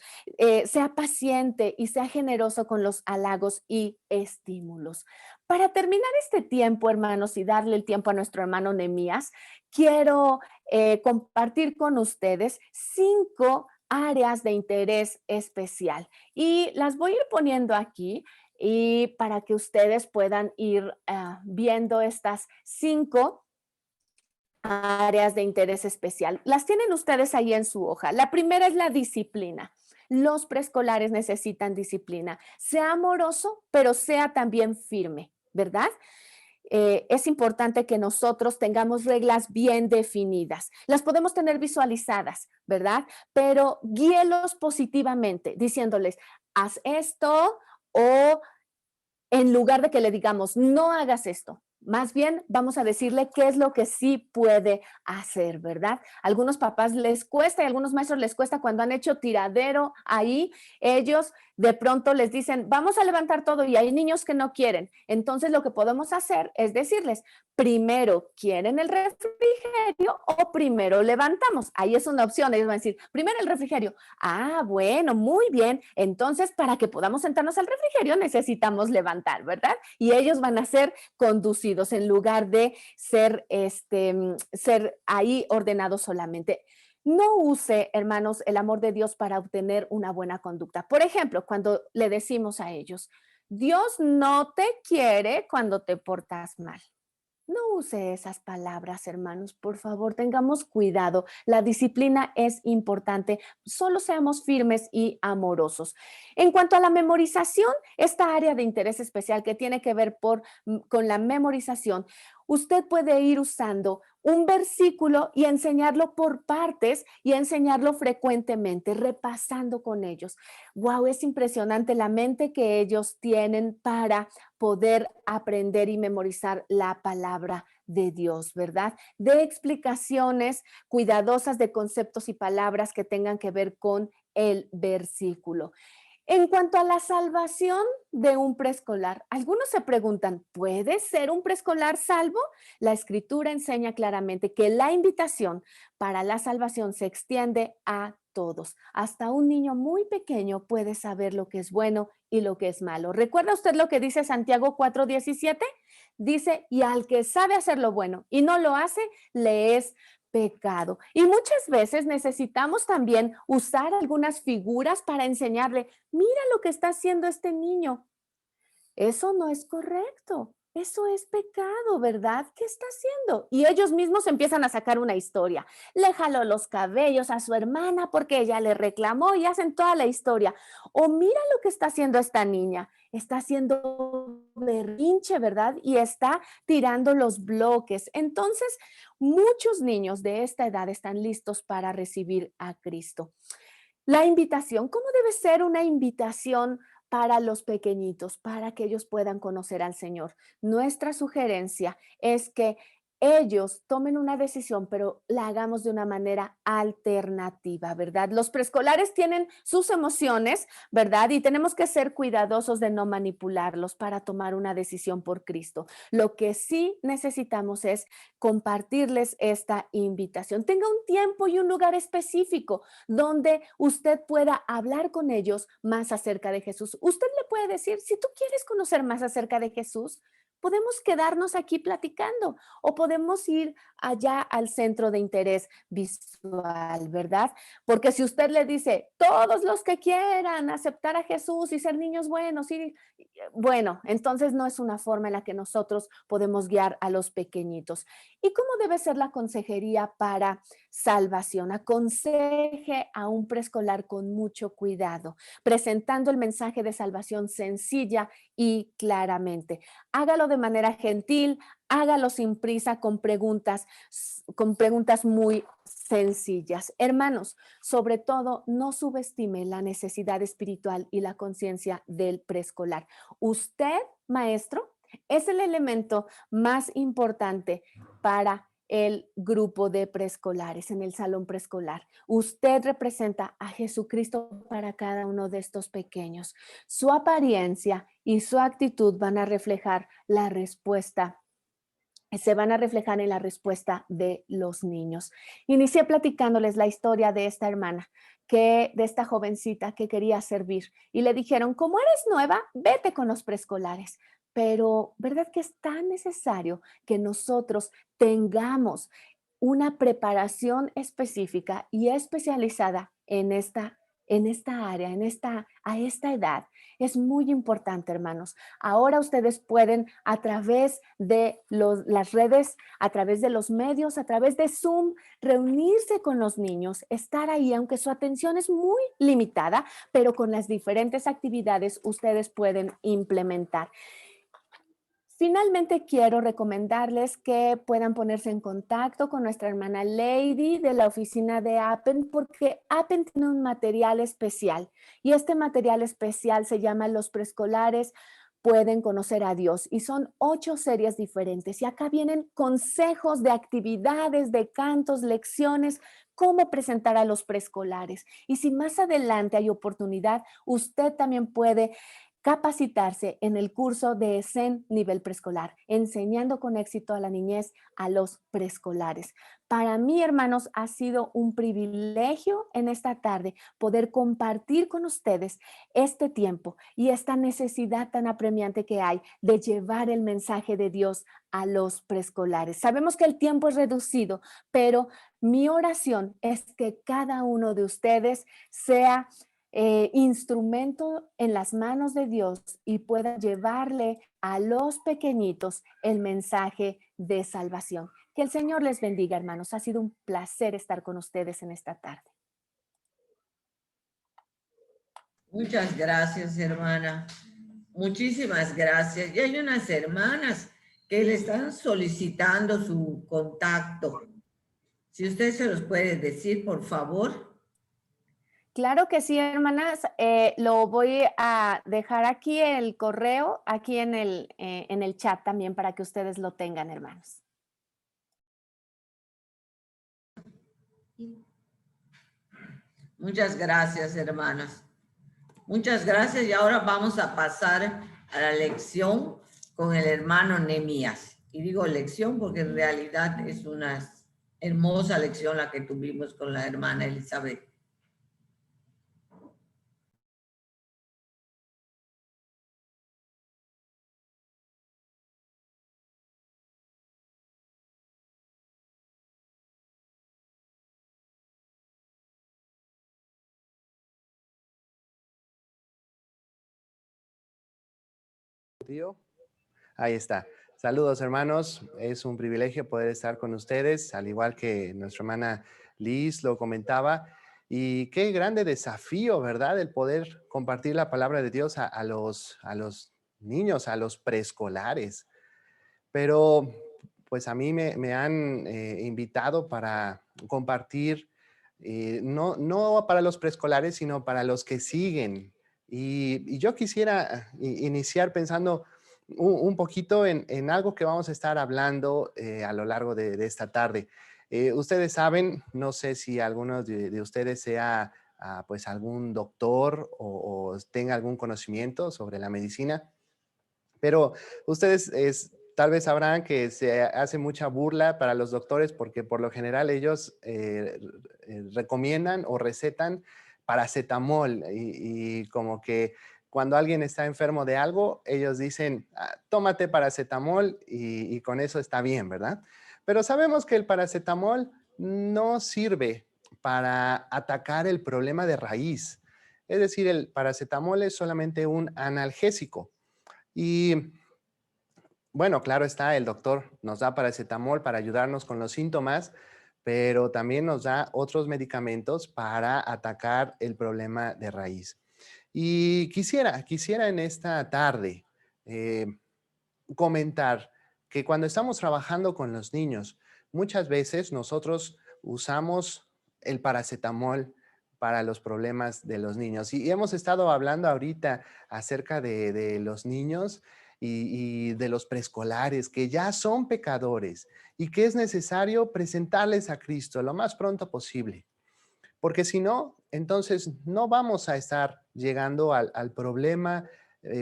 sea paciente y sea generoso con los halagos y estímulos. Para terminar este tiempo, hermanos, y darle el tiempo a nuestro hermano Nehemías, quiero compartir con ustedes 5 áreas de interés especial y las voy a ir poniendo aquí. Y para que ustedes puedan ir viendo estas 5 áreas de interés especial. Las tienen ustedes ahí en su hoja. La primera es la disciplina. Los preescolares necesitan disciplina. Sea amoroso, pero sea también firme, ¿verdad? es importante que nosotros tengamos reglas bien definidas. Las podemos tener visualizadas, ¿verdad? Pero guíelos positivamente, diciéndoles, haz esto, o en lugar de que le digamos, no hagas esto. Más bien vamos a decirle qué es lo que sí puede hacer, ¿verdad? A algunos papás les cuesta y a algunos maestros les cuesta cuando han hecho tiradero ahí. Ellos de pronto les dicen, vamos a levantar todo y hay niños que no quieren. Entonces lo que podemos hacer es decirles, primero, ¿quieren el refrigerio o primero levantamos? Ahí es una opción. Ellos van a decir, primero el refrigerio. Ah, bueno, muy bien. Entonces, para que podamos sentarnos al refrigerio necesitamos levantar, ¿verdad? Y ellos van a ser conducidos en lugar de ser, ser ahí ordenados solamente. No use, hermanos, el amor de Dios para obtener una buena conducta. Por ejemplo, cuando le decimos a ellos, Dios no te quiere cuando te portas mal. No use esas palabras, hermanos, por favor, tengamos cuidado. La disciplina es importante, solo seamos firmes y amorosos. En cuanto a la memorización, esta área de interés especial que tiene que ver con la memorización, usted puede ir usando un versículo y enseñarlo por partes y enseñarlo frecuentemente, repasando con ellos. Wow, es impresionante la mente que ellos tienen para poder aprender y memorizar la palabra de Dios, ¿verdad? De explicaciones cuidadosas de conceptos y palabras que tengan que ver con el versículo. En cuanto a la salvación de un preescolar, algunos se preguntan, ¿puede ser un preescolar salvo? La Escritura enseña claramente que la invitación para la salvación se extiende a todos. Hasta un niño muy pequeño puede saber lo que es bueno y lo que es malo. ¿Recuerda usted lo que dice Santiago 4:17? Dice, y al que sabe hacer lo bueno y no lo hace, le es pecado. Y muchas veces necesitamos también usar algunas figuras para enseñarle, mira lo que está haciendo este niño. Eso no es correcto. Eso es pecado, ¿verdad? ¿Qué está haciendo? Y ellos mismos empiezan a sacar una historia. Le jaló los cabellos a su hermana porque ella le reclamó y hacen toda la historia. O mira lo que está haciendo esta niña. Está haciendo berrinche, ¿verdad? Y está tirando los bloques. Entonces, muchos niños de esta edad están listos para recibir a Cristo. La invitación, ¿cómo debe ser una invitación para los pequeñitos, para que ellos puedan conocer al Señor? Nuestra sugerencia es que ellos tomen una decisión, pero la hagamos de una manera alternativa, ¿verdad? Los preescolares tienen sus emociones, ¿verdad? Y tenemos que ser cuidadosos de no manipularlos para tomar una decisión por Cristo. Lo que sí necesitamos es compartirles esta invitación. Tenga un tiempo y un lugar específico donde usted pueda hablar con ellos más acerca de Jesús. Usted le puede decir, si tú quieres conocer más acerca de Jesús, podemos quedarnos aquí platicando o podemos ir allá al centro de interés visual, ¿verdad? Porque si usted le dice, todos los que quieran aceptar a Jesús y ser niños buenos, bueno, entonces no es una forma en la que nosotros podemos guiar a los pequeñitos. ¿Y cómo debe ser la consejería para salvación? Aconseje a un preescolar con mucho cuidado, presentando el mensaje de salvación sencilla y claramente. Hágalo de manera gentil, hágalo sin prisa, con preguntas muy sencillas. Hermanos, sobre todo, no subestime la necesidad espiritual y la conciencia del preescolar. Usted, maestro, es el elemento más importante para el grupo de preescolares en el salón preescolar. Usted representa a Jesucristo para cada uno de estos pequeños. Su apariencia y su actitud van a reflejar la respuesta, se van a reflejar en la respuesta de los niños. Inicié platicándoles la historia de esta hermana, de esta jovencita que quería servir, y le dijeron, como eres nueva, vete con los preescolares. Pero, ¿verdad que es tan necesario que nosotros tengamos una preparación específica y especializada en esta área, a esta edad? Es muy importante, hermanos. Ahora ustedes pueden, a través de las redes, a través de los medios, a través de Zoom, reunirse con los niños, estar ahí, aunque su atención es muy limitada, pero con las diferentes actividades ustedes pueden implementar. Finalmente, quiero recomendarles que puedan ponerse en contacto con nuestra hermana Lady de la oficina de Appen, porque Appen tiene un material especial y este material especial se llama Los Preescolares Pueden Conocer a Dios y son 8 series diferentes y acá vienen consejos de actividades, de cantos, lecciones, cómo presentar a los preescolares. Y si más adelante hay oportunidad, usted también puede capacitarse en el curso de ESEN nivel preescolar, enseñando con éxito a la niñez a los preescolares. Para mí, hermanos, ha sido un privilegio en esta tarde poder compartir con ustedes este tiempo y esta necesidad tan apremiante que hay de llevar el mensaje de Dios a los preescolares. Sabemos que el tiempo es reducido, pero mi oración es que cada uno de ustedes sea instrumento en las manos de Dios y pueda llevarle a los pequeñitos el mensaje de salvación. Que el Señor les bendiga, hermanos. Ha sido un placer estar con ustedes en esta tarde. Muchas gracias, hermana. Muchísimas gracias. Y hay unas hermanas que le están solicitando su contacto. Si usted se los puede decir, por favor. Claro que sí, hermanas. Lo voy a dejar aquí el correo, aquí en el chat también para que ustedes lo tengan, hermanos. Muchas gracias, hermanas. Muchas gracias. Y ahora vamos a pasar a la lección con el hermano Nehemías. Y digo lección porque en realidad es una hermosa lección la que tuvimos con la hermana Elizabeth. Ahí está. Saludos, hermanos. Es un privilegio poder estar con ustedes, al igual que nuestra hermana Liz lo comentaba. Y qué grande desafío, ¿verdad? El poder compartir la palabra de Dios a los niños, a los preescolares. Pero pues a mí me han invitado para compartir, no para los preescolares, sino para los que siguen. Y yo quisiera iniciar pensando un poquito en algo que vamos a estar hablando a lo largo de esta tarde. Ustedes saben, no sé si alguno de ustedes sea pues algún doctor o tenga algún conocimiento sobre la medicina, pero ustedes tal vez sabrán que se hace mucha burla para los doctores porque por lo general ellos recomiendan o recetan paracetamol y como que cuando alguien está enfermo de algo, ellos dicen, tómate paracetamol y con eso está bien, ¿verdad? Pero sabemos que el paracetamol no sirve para atacar el problema de raíz. Es decir, el paracetamol es solamente un analgésico. Y bueno, claro está, el doctor nos da paracetamol para ayudarnos con los síntomas, pero también nos da otros medicamentos para atacar el problema de raíz. Y quisiera en esta tarde comentar que cuando estamos trabajando con los niños, muchas veces nosotros usamos el paracetamol para los problemas de los niños. Y hemos estado hablando ahorita acerca de los niños y de los preescolares que ya son pecadores y que es necesario presentarles a Cristo lo más pronto posible. Porque si no, entonces no vamos a estar llegando al problema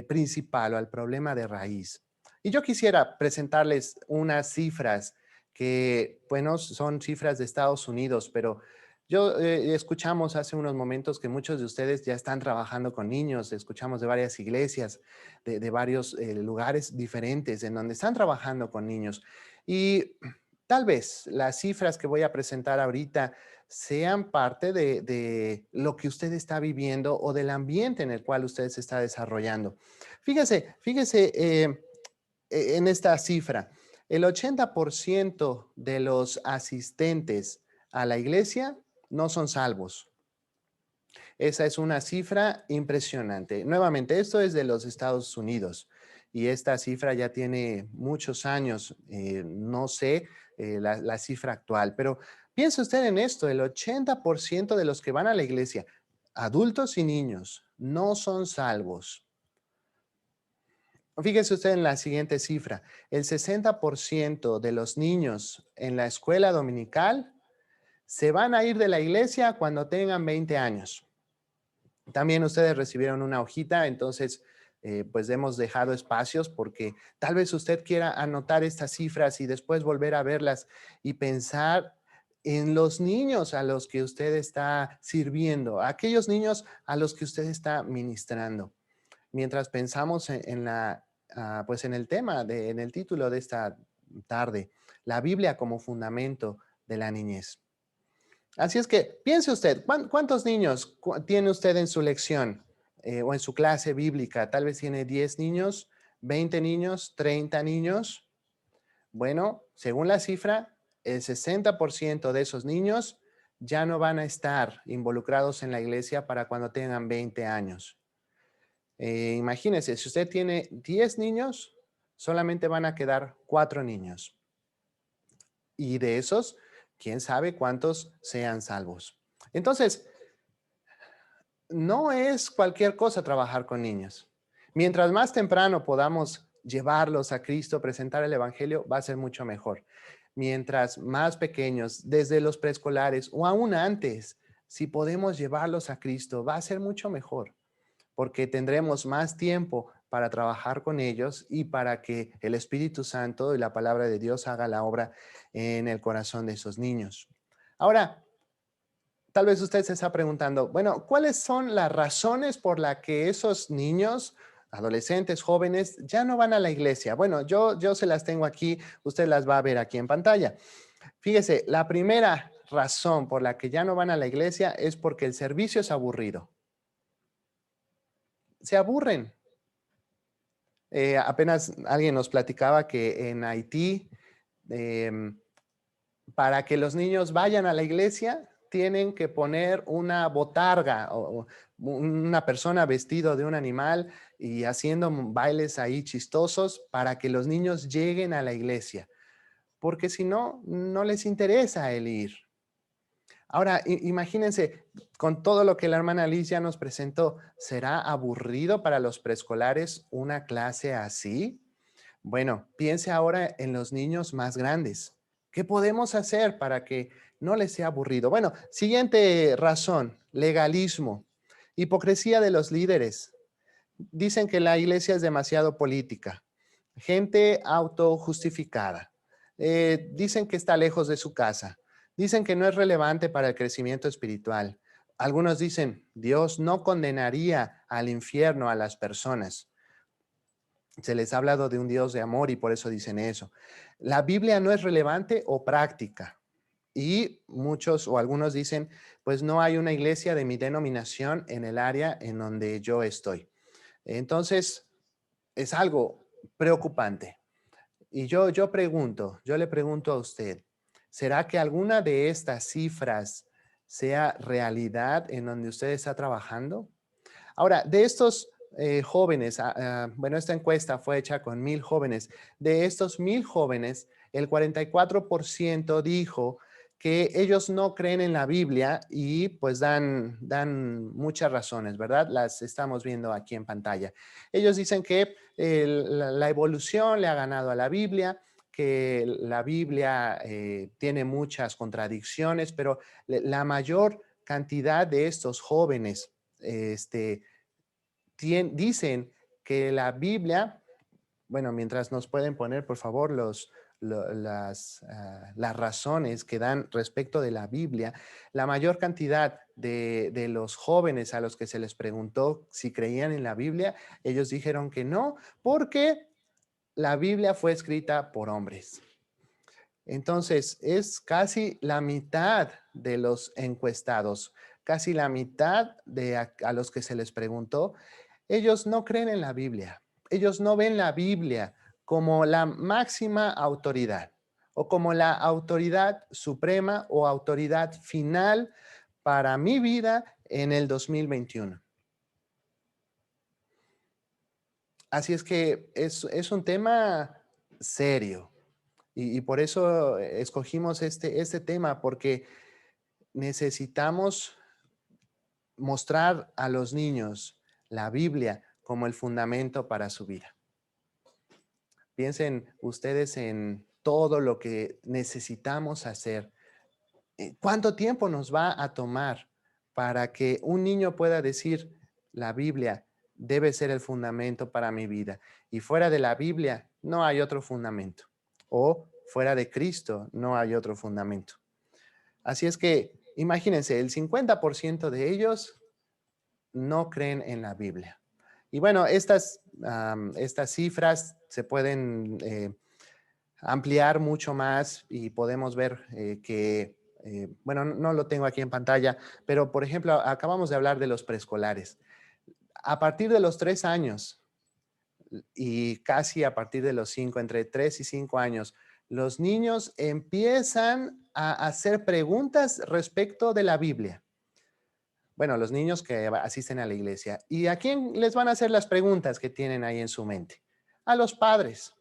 principal o al problema de raíz. Y yo quisiera presentarles unas cifras que, bueno, son cifras de Estados Unidos, pero yo escuchamos hace unos momentos que muchos de ustedes ya están trabajando con niños, escuchamos de varias iglesias, de varios lugares diferentes en donde están trabajando con niños. Y tal vez las cifras que voy a presentar ahorita sean parte de lo que usted está viviendo o del ambiente en el cual usted se está desarrollando. Fíjese en esta cifra. El 80% de los asistentes a la iglesia no son salvos. Esa es una cifra impresionante. Nuevamente, esto es de los Estados Unidos. y esta cifra ya tiene muchos años. No sé la cifra actual, pero piense usted en esto, el 80% de los que van a la iglesia, adultos y niños, no son salvos. Fíjese usted en la siguiente cifra, el 60% de los niños en la escuela dominical se van a ir de la iglesia cuando tengan 20 años. También ustedes recibieron una hojita, entonces pues hemos dejado espacios porque tal vez usted quiera anotar estas cifras y después volver a verlas y pensar en los niños a los que usted está sirviendo, aquellos niños a los que usted está ministrando. Mientras pensamos pues en el tema, en el título de esta tarde, la Biblia como fundamento de la niñez. Así es que piense usted, ¿cuántos niños tiene usted en su lección o en su clase bíblica? Tal vez tiene 10 niños, 20 niños, 30 niños. Bueno, según la cifra, el 60% de esos niños ya no van a estar involucrados en la iglesia para cuando tengan 20 años. Imagínese, si usted tiene 10 niños, solamente van a quedar 4 niños. Y de esos, quién sabe cuántos sean salvos. Entonces, no es cualquier cosa trabajar con niños. Mientras más temprano podamos llevarlos a Cristo, presentar el evangelio, va a ser mucho mejor. Mientras más pequeños, desde los preescolares o aún antes, si podemos llevarlos a Cristo, va a ser mucho mejor, porque tendremos más tiempo para trabajar con ellos y para que el Espíritu Santo y la palabra de Dios haga la obra en el corazón de esos niños. Ahora, tal vez usted se está preguntando, bueno, ¿cuáles son las razones por las que esos niños, adolescentes, jóvenes, ya no van a la iglesia? Bueno, yo se las tengo aquí, usted las va a ver aquí en pantalla. Fíjese, la primera razón por la que ya no van a la iglesia es porque el servicio es aburrido. Se aburren. Apenas alguien nos platicaba que en Haití, para que los niños vayan a la iglesia, tienen que poner una botarga o una persona vestido de un animal y haciendo bailes ahí chistosos para que los niños lleguen a la iglesia, porque si no, no les interesa el ir. Ahora, imagínense, con todo lo que la hermana Liz ya nos presentó, ¿será aburrido para los preescolares una clase así? Bueno, piense ahora en los niños más grandes. ¿Qué podemos hacer para que no les sea aburrido? Bueno, siguiente razón, legalismo, hipocresía de los líderes. Dicen que la iglesia es demasiado política, gente autojustificada. Dicen que está lejos de su casa. Dicen que no es relevante para el crecimiento espiritual. Algunos dicen, Dios no condenaría al infierno a las personas. Se les ha hablado de un Dios de amor y por eso dicen eso. La Biblia no es relevante o práctica. Y muchos o algunos dicen, pues no hay una iglesia de mi denominación en el área en donde yo estoy. Entonces, es algo preocupante. Y yo le pregunto a usted, ¿será que alguna de estas cifras sea realidad en donde usted está trabajando? Ahora, de estos jóvenes, bueno, esta encuesta fue hecha con 1,000 jóvenes. De estos 1,000 jóvenes, el 44% dijo que ellos no creen en la Biblia y pues dan muchas razones, ¿verdad? Las estamos viendo aquí en pantalla. Ellos dicen que la evolución le ha ganado a la Biblia, que la Biblia tiene muchas contradicciones, pero la mayor cantidad de estos jóvenes dicen que la Biblia, bueno, mientras nos pueden poner, por favor, las razones que dan respecto de la Biblia, la mayor cantidad de los jóvenes a los que se les preguntó si creían en la Biblia, ellos dijeron que no, porque la Biblia fue escrita por hombres. Entonces, es casi la mitad de los encuestados, casi la mitad a los que se les preguntó, ellos no creen en la Biblia. Ellos no ven la Biblia como la máxima autoridad o como la autoridad suprema o autoridad final para mi vida en el 2021. Así es que es un tema serio y por eso escogimos este tema, porque necesitamos mostrar a los niños la Biblia como el fundamento para su vida. Piensen ustedes en todo lo que necesitamos hacer. ¿Cuánto tiempo nos va a tomar para que un niño pueda decir, la Biblia debe ser el fundamento para mi vida? Y fuera de la Biblia no hay otro fundamento. O fuera de Cristo no hay otro fundamento. Así es que imagínense, el 50% de ellos no creen en la Biblia. Y bueno, estas cifras se pueden ampliar mucho más y podemos ver que, bueno, no lo tengo aquí en pantalla, pero por ejemplo, acabamos de hablar de los preescolares. A partir de los 3 años y casi a partir de los 5, entre 3 y 5 años, los niños empiezan a hacer preguntas respecto de la Biblia. Bueno, los niños que asisten a la iglesia. ¿Y a quién les van a hacer las preguntas que tienen ahí en su mente? A los padres.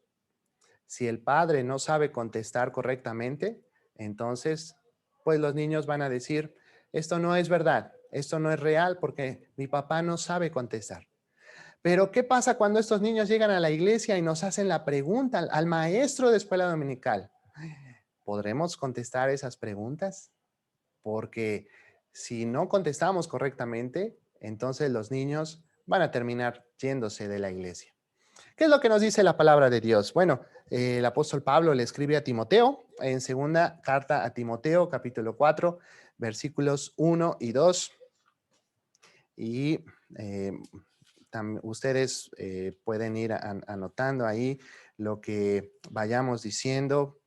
Si el padre no sabe contestar correctamente, entonces, pues los niños van a decir, esto no es verdad, esto no es real porque mi papá no sabe contestar. Pero, ¿qué pasa cuando estos niños llegan a la iglesia y nos hacen la pregunta al maestro de escuela dominical? ¿Podremos contestar esas preguntas? Porque si no contestamos correctamente, entonces los niños van a terminar yéndose de la iglesia. ¿Qué es lo que nos dice la palabra de Dios? Bueno, el apóstol Pablo le escribe a Timoteo en segunda carta a Timoteo, capítulo 4, versículos 1 y 2. Y ustedes pueden ir anotando ahí lo que vayamos diciendo.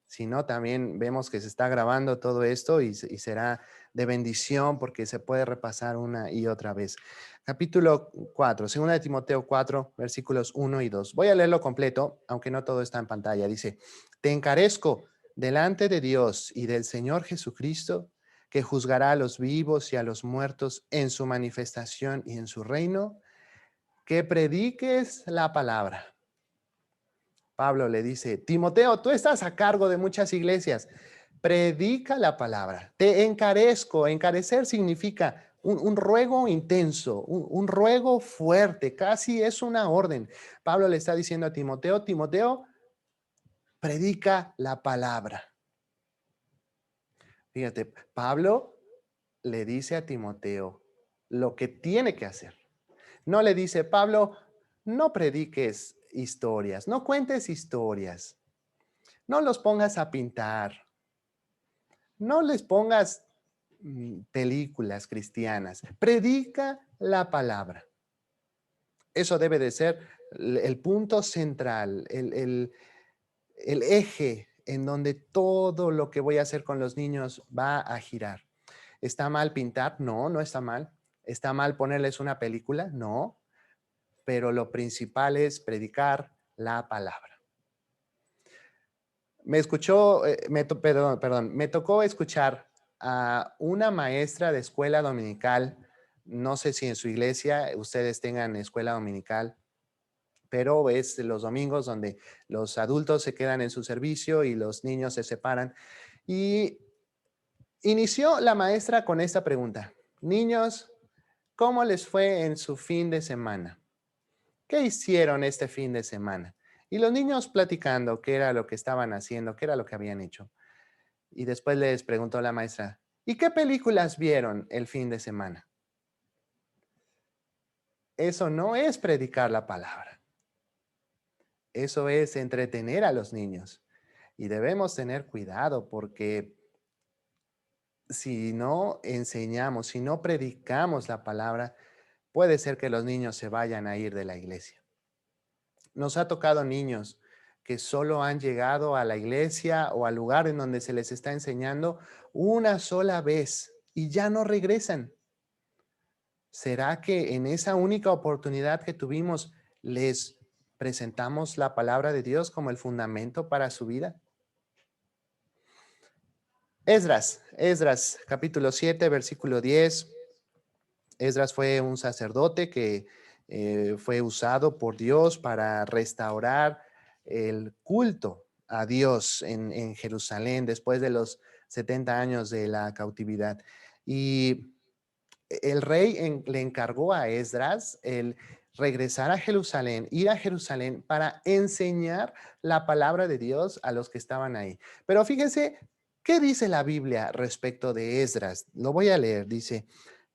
Si no, también vemos que se está grabando todo esto y será de bendición porque se puede repasar una y otra vez. Capítulo 4, 2 de Timoteo 4, versículos 1 y 2. Voy a leerlo completo, aunque no todo está en pantalla. Dice, te encarezco delante de Dios y del Señor Jesucristo, que juzgará a los vivos y a los muertos en su manifestación y en su reino, que prediques la palabra. Pablo le dice, Timoteo, tú estás a cargo de muchas iglesias, predica la palabra, te encarezco. Encarecer significa un ruego intenso, un ruego fuerte, casi es una orden. Pablo le está diciendo a Timoteo, Timoteo, predica la palabra. Fíjate, Pablo le dice a Timoteo lo que tiene que hacer. No le dice, Pablo, no prediques historias, no cuentes historias, no los pongas a pintar, no les pongas películas cristianas, predica la palabra. Eso debe de ser el punto central, el eje en donde todo lo que voy a hacer con los niños va a girar. ¿Está mal pintar? No, no está mal. ¿Está mal ponerles una película? No. Pero lo principal es predicar la palabra. Me tocó escuchar a una maestra de escuela dominical. No sé si en su iglesia ustedes tengan escuela dominical, pero es los domingos donde los adultos se quedan en su servicio y los niños se separan. Y inició la maestra con esta pregunta. Niños, ¿cómo les fue en su fin de semana? ¿Qué hicieron este fin de semana? Y los niños platicando qué era lo que estaban haciendo, qué era lo que habían hecho. Y después les preguntó la maestra, ¿y qué películas vieron el fin de semana? Eso no es predicar la palabra. Eso es entretener a los niños. Y debemos tener cuidado porque si no enseñamos, si no predicamos la palabra, puede ser que los niños se vayan a ir de la iglesia. Nos ha tocado niños que solo han llegado a la iglesia o al lugar en donde se les está enseñando una sola vez y ya no regresan. ¿Será que en esa única oportunidad que tuvimos les presentamos la palabra de Dios como el fundamento para su vida? Esdras, capítulo 7, versículo 10. Esdras fue un sacerdote que fue usado por Dios para restaurar el culto a Dios en Jerusalén después de los 70 años de la cautividad. Y el rey le encargó a Esdras el regresar a Jerusalén, ir a Jerusalén para enseñar la palabra de Dios a los que estaban ahí. Pero fíjense, ¿qué dice la Biblia respecto de Esdras? Lo voy a leer, dice,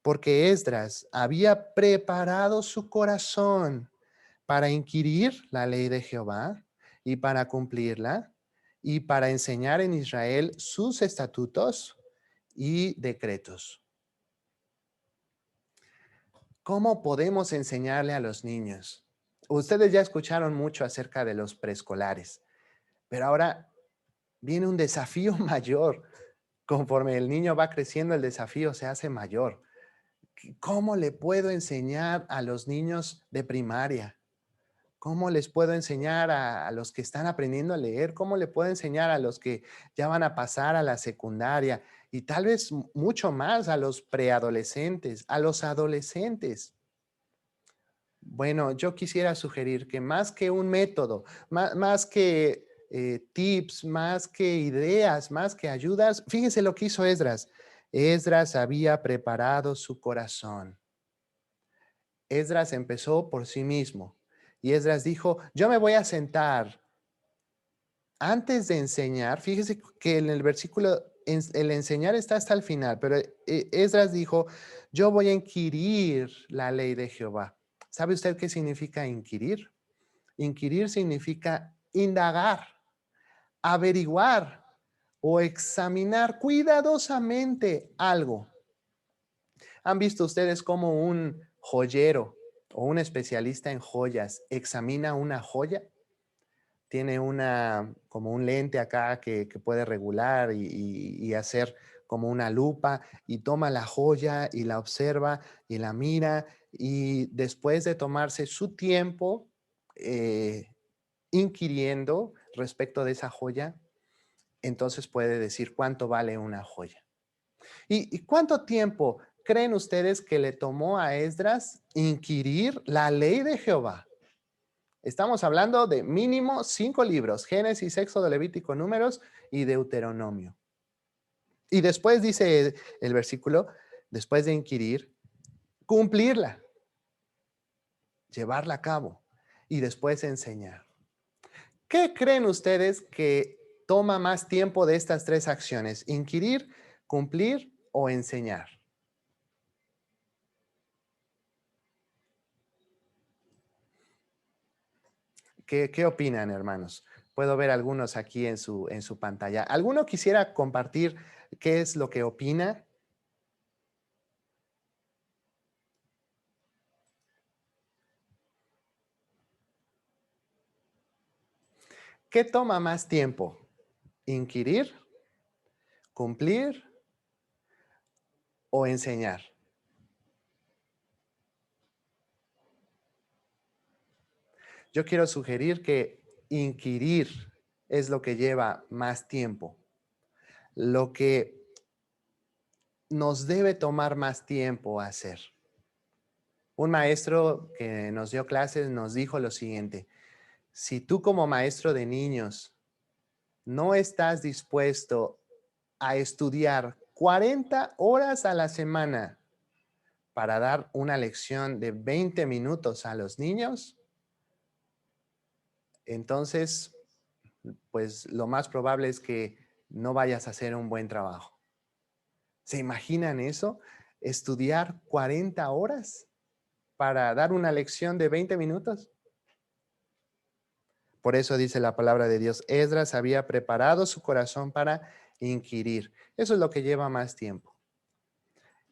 porque Esdras había preparado su corazón para inquirir la ley de Jehová y para cumplirla y para enseñar en Israel sus estatutos y decretos. ¿Cómo podemos enseñarle a los niños? Ustedes ya escucharon mucho acerca de los preescolares, pero ahora viene un desafío mayor. Conforme el niño va creciendo, el desafío se hace mayor. ¿Cómo le puedo enseñar a los niños de primaria? ¿Cómo les puedo enseñar a los que están aprendiendo a leer? ¿Cómo le puedo enseñar a los que ya van a pasar a la secundaria? Y tal vez mucho más a los preadolescentes, a los adolescentes. Bueno, yo quisiera sugerir que más que un método, más que tips, más que ideas, más que ayudas, fíjense lo que hizo Esdras. Esdras había preparado su corazón. Esdras empezó por sí mismo. Y Esdras dijo, yo me voy a sentar antes de enseñar. Fíjese que en el versículo, el enseñar está hasta el final, pero Esdras dijo, yo voy a inquirir la ley de Jehová. ¿Sabe usted qué significa inquirir? Inquirir significa indagar, averiguar o examinar cuidadosamente algo. ¿Han visto ustedes cómo un joyero o un especialista en joyas examina una joya? Tiene como un lente acá que puede regular y hacer como una lupa y toma la joya y la observa y la mira y después de tomarse su tiempo inquiriendo respecto de esa joya, entonces puede decir cuánto vale una joya. ¿Y cuánto tiempo creen ustedes que le tomó a Esdras inquirir la ley de Jehová? Estamos hablando de mínimo 5 libros, Génesis, Éxodo, Levítico, Números y Deuteronomio. Y después dice el versículo, después de inquirir, cumplirla, llevarla a cabo y después enseñar. ¿Qué creen ustedes que toma más tiempo de estas 3 acciones? Inquirir, cumplir o enseñar. ¿Qué opinan, hermanos? Puedo ver algunos aquí en su pantalla. ¿Alguno quisiera compartir qué es lo que opina? ¿Qué toma más tiempo? ¿Inquirir, cumplir o enseñar? Yo quiero sugerir que inquirir es lo que lleva más tiempo. Lo que nos debe tomar más tiempo hacer. Un maestro que nos dio clases nos dijo lo siguiente: si tú como maestro de niños no estás dispuesto a estudiar 40 horas a la semana para dar una lección de 20 minutos a los niños, entonces, pues lo más probable es que no vayas a hacer un buen trabajo. ¿Se imaginan eso? ¿Estudiar 40 horas para dar una lección de 20 minutos? Por eso dice la palabra de Dios, Esdras había preparado su corazón para inquirir. Eso es lo que lleva más tiempo.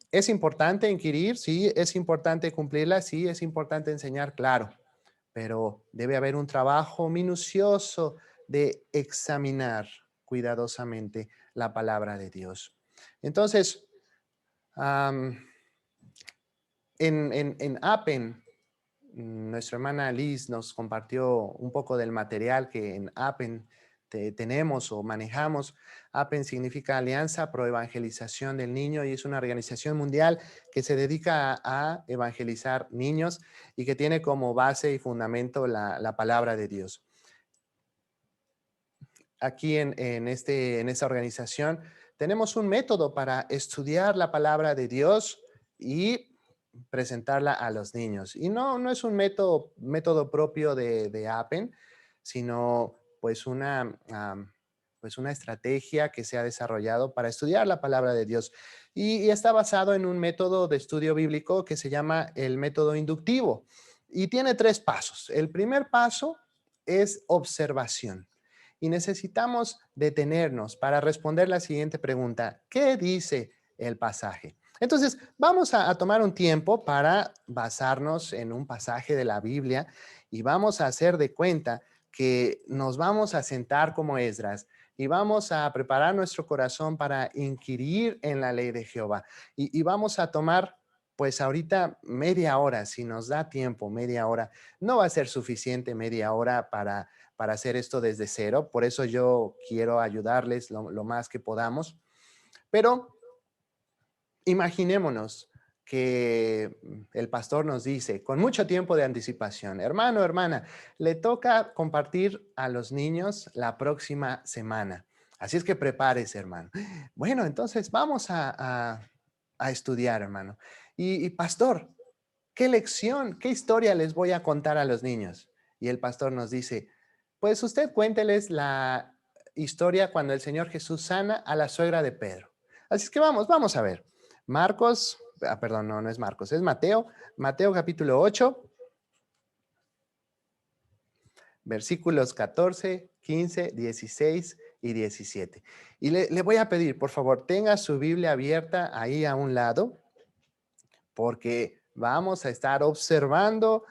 ¿Es importante inquirir? Sí. ¿Es importante cumplirla? Sí. ¿Es importante enseñar? Claro. Pero debe haber un trabajo minucioso de examinar cuidadosamente la palabra de Dios. Entonces, en Appen, nuestra hermana Liz nos compartió un poco del material que en Appen tenemos o manejamos. APEN significa Alianza Pro Evangelización del Niño y es una organización mundial que se dedica a evangelizar niños y que tiene como base y fundamento la palabra de Dios. Aquí en esta organización tenemos un método para estudiar la palabra de Dios y presentarla a los niños. Y no es un método propio de APEN, sino pues una estrategia que se ha desarrollado para estudiar la palabra de Dios. Y está basado en un método de estudio bíblico que se llama el método inductivo. Y tiene 3 pasos. El primer paso es observación. Y necesitamos detenernos para responder la siguiente pregunta. ¿Qué dice el pasaje? Entonces, vamos a tomar un tiempo para basarnos en un pasaje de la Biblia y vamos a hacer de cuenta que nos vamos a sentar como Esdras y vamos a preparar nuestro corazón para inquirir en la ley de Jehová. Y vamos a tomar, pues ahorita media hora, si nos da tiempo, media hora. No va a ser suficiente media hora para hacer esto desde cero. Por eso yo quiero ayudarles lo más que podamos. Pero imaginémonos que el pastor nos dice con mucho tiempo de anticipación, hermano, hermana, le toca compartir a los niños la próxima semana. Así es que prepárese, hermano. Bueno, entonces vamos a estudiar, hermano. Y pastor, ¿qué lección, qué historia les voy a contar a los niños? Y el pastor nos dice, pues usted cuénteles la historia cuando el Señor Jesús sana a la suegra de Pedro. Así es que vamos a ver. Marcos, perdón, no es Marcos, es Mateo. Mateo capítulo 8, versículos 14, 15, 16 y 17. Y le voy a pedir, por favor, tenga su Biblia abierta ahí a un lado, porque vamos a estar observando,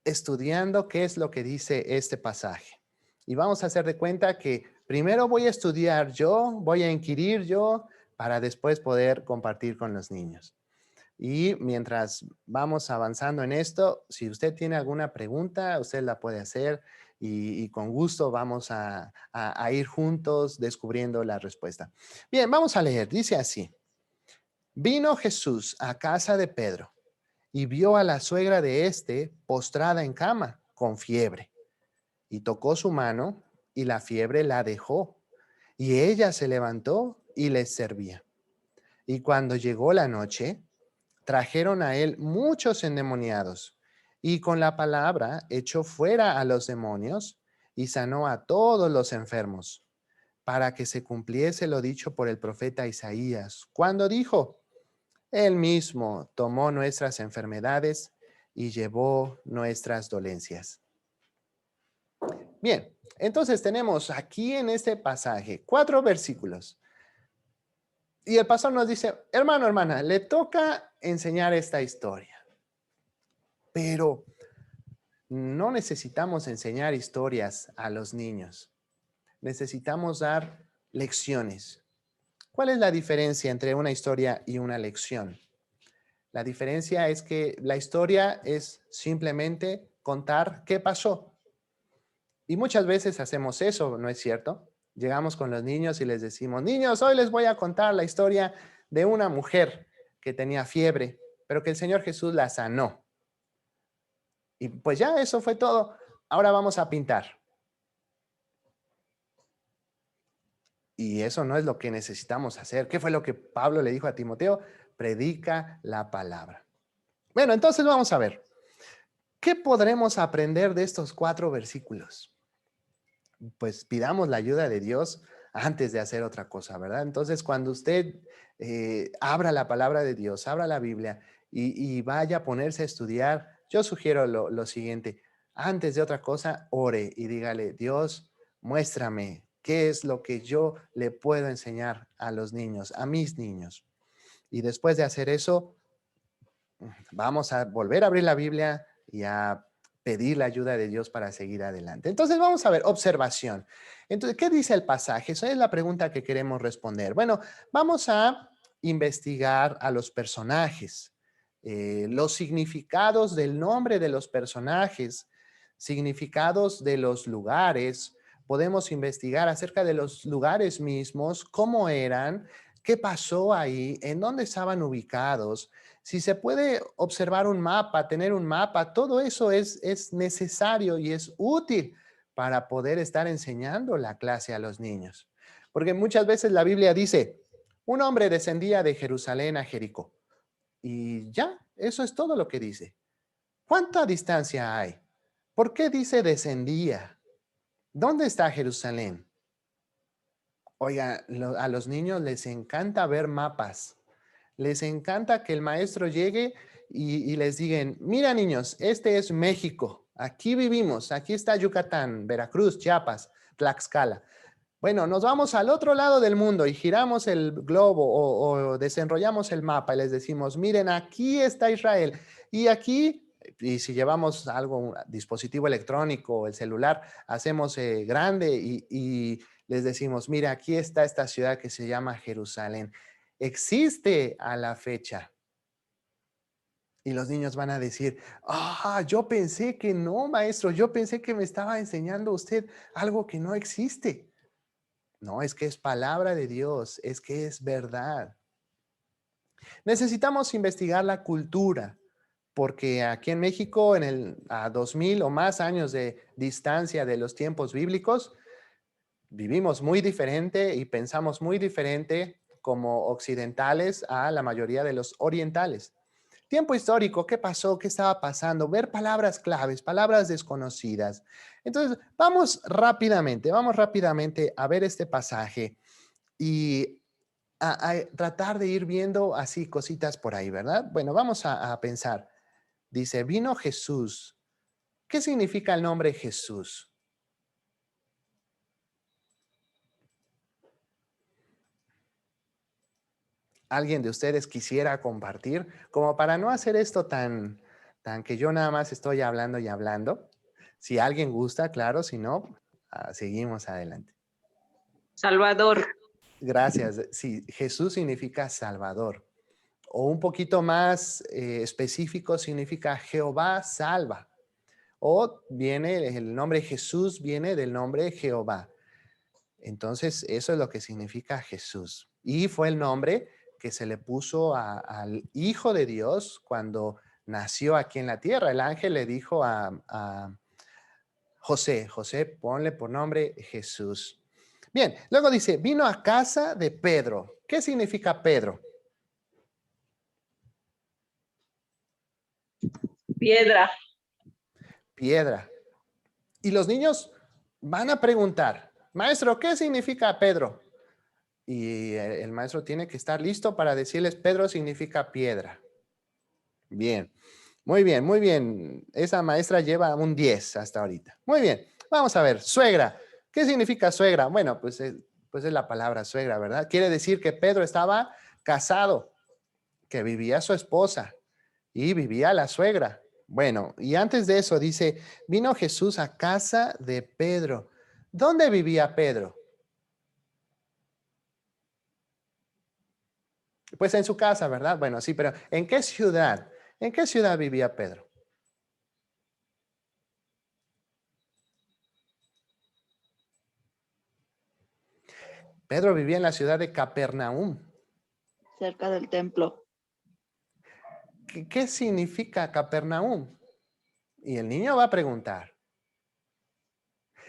estudiando qué es lo que dice este pasaje. Y vamos a hacer de cuenta que primero voy a estudiar yo, voy a inquirir yo, para después poder compartir con los niños. Y mientras vamos avanzando en esto, si usted tiene alguna pregunta, usted la puede hacer y con gusto vamos a ir juntos descubriendo la respuesta. Bien, vamos a leer. Dice así. Vino Jesús a casa de Pedro y vio a la suegra de éste postrada en cama con fiebre. Y tocó su mano y la fiebre la dejó. Y ella se levantó y les servía. Y cuando llegó la noche, trajeron a él muchos endemoniados, y con la palabra echó fuera a los demonios y sanó a todos los enfermos, para que se cumpliese lo dicho por el profeta Isaías, cuando dijo, él mismo tomó nuestras enfermedades y llevó nuestras dolencias. Bien, entonces tenemos aquí en este pasaje 4 versículos. Y el pastor nos dice, hermano, hermana, le toca enseñar esta historia. Pero no necesitamos enseñar historias a los niños. Necesitamos dar lecciones. ¿Cuál es la diferencia entre una historia y una lección? La diferencia es que la historia es simplemente contar qué pasó. Y muchas veces hacemos eso, ¿no es cierto? Llegamos con los niños y les decimos, niños, hoy les voy a contar la historia de una mujer que tenía fiebre, pero que el Señor Jesús la sanó. Y pues ya, eso fue todo. Ahora vamos a pintar. Y eso no es lo que necesitamos hacer. ¿Qué fue lo que Pablo le dijo a Timoteo? Predica la palabra. Bueno, entonces vamos a ver. ¿Qué podremos aprender de estos 4 versículos? Pues pidamos la ayuda de Dios antes de hacer otra cosa, ¿verdad? Entonces, cuando usted abra la palabra de Dios, abra la Biblia y vaya a ponerse a estudiar, yo sugiero lo siguiente. Antes de otra cosa, ore y dígale, Dios, muéstrame qué es lo que yo le puedo enseñar a los niños, a mis niños. Y después de hacer eso, vamos a volver a abrir la Biblia y a pedir la ayuda de Dios para seguir adelante. Entonces vamos a ver, observación. Entonces, ¿qué dice el pasaje? Esa es la pregunta que queremos responder. Bueno, vamos a investigar a los personajes, los significados del nombre de los personajes, significados de los lugares, podemos investigar acerca de los lugares mismos, cómo eran, qué pasó ahí, en dónde estaban ubicados. Si se puede observar un mapa, tener un mapa, todo eso es necesario y es útil para poder estar enseñando la clase a los niños. Porque muchas veces la Biblia dice, un hombre descendía de Jerusalén a Jericó. Y ya, eso es todo lo que dice. ¿Cuánta distancia hay? ¿Por qué dice descendía? ¿Dónde está Jerusalén? Oiga, a los niños les encanta ver mapas. Les encanta que el maestro llegue y les digan, mira niños, este es México. Aquí vivimos, aquí está Yucatán, Veracruz, Chiapas, Tlaxcala. Bueno, nos vamos al otro lado del mundo y giramos el globo o desenrollamos el mapa y les decimos, miren, aquí está Israel y aquí, y si llevamos algo, un dispositivo electrónico, el celular, hacemos grande y les decimos, mira, aquí está esta ciudad que se llama Jerusalén. Existe a la fecha. Y los niños van a decir, yo pensé que no, maestro, yo pensé que me estaba enseñando usted algo que no existe. No, es que es palabra de Dios, es que es verdad. Necesitamos investigar la cultura, porque aquí en México, a 2000 o más años de distancia de los tiempos bíblicos, vivimos muy diferente y pensamos muy diferente como occidentales a la mayoría de los orientales. Tiempo histórico, ¿qué pasó? ¿Qué estaba pasando? Ver palabras claves, palabras desconocidas. Entonces, vamos rápidamente a ver este pasaje y a tratar de ir viendo así cositas por ahí, ¿verdad? Bueno, vamos a pensar. Dice, vino Jesús. ¿Qué significa el nombre Jesús? ¿Alguien de ustedes quisiera compartir? Como para no hacer esto tan que yo nada más estoy hablando y hablando. Si alguien gusta, claro, si no, seguimos adelante. Salvador. Gracias. Sí, Jesús significa Salvador. O un poquito más específico, significa Jehová salva. O el nombre Jesús viene del nombre Jehová. Entonces, eso es lo que significa Jesús. Y fue el nombre que se le puso al Hijo de Dios cuando nació aquí en la tierra. El ángel le dijo a José, ponle por nombre Jesús. Bien, luego dice, vino a casa de Pedro. ¿Qué significa Pedro? Piedra. Piedra. Y los niños van a preguntar, maestro, ¿qué significa Pedro? Y el maestro tiene que estar listo para decirles, Pedro significa piedra. Bien, muy bien, muy bien. Esa maestra lleva un 10 hasta ahorita. Muy bien, vamos a ver, suegra. ¿Qué significa suegra? Bueno, pues es la palabra suegra, ¿verdad? Quiere decir que Pedro estaba casado, que vivía su esposa y vivía la suegra. Bueno, y antes de eso dice, vino Jesús a casa de Pedro. ¿Dónde vivía Pedro? Pues en su casa, ¿verdad? Bueno, sí, pero ¿en qué ciudad? ¿En qué ciudad vivía Pedro? Pedro vivía en la ciudad de Capernaum. Cerca del templo. ¿Qué significa Capernaum? Y el niño va a preguntar.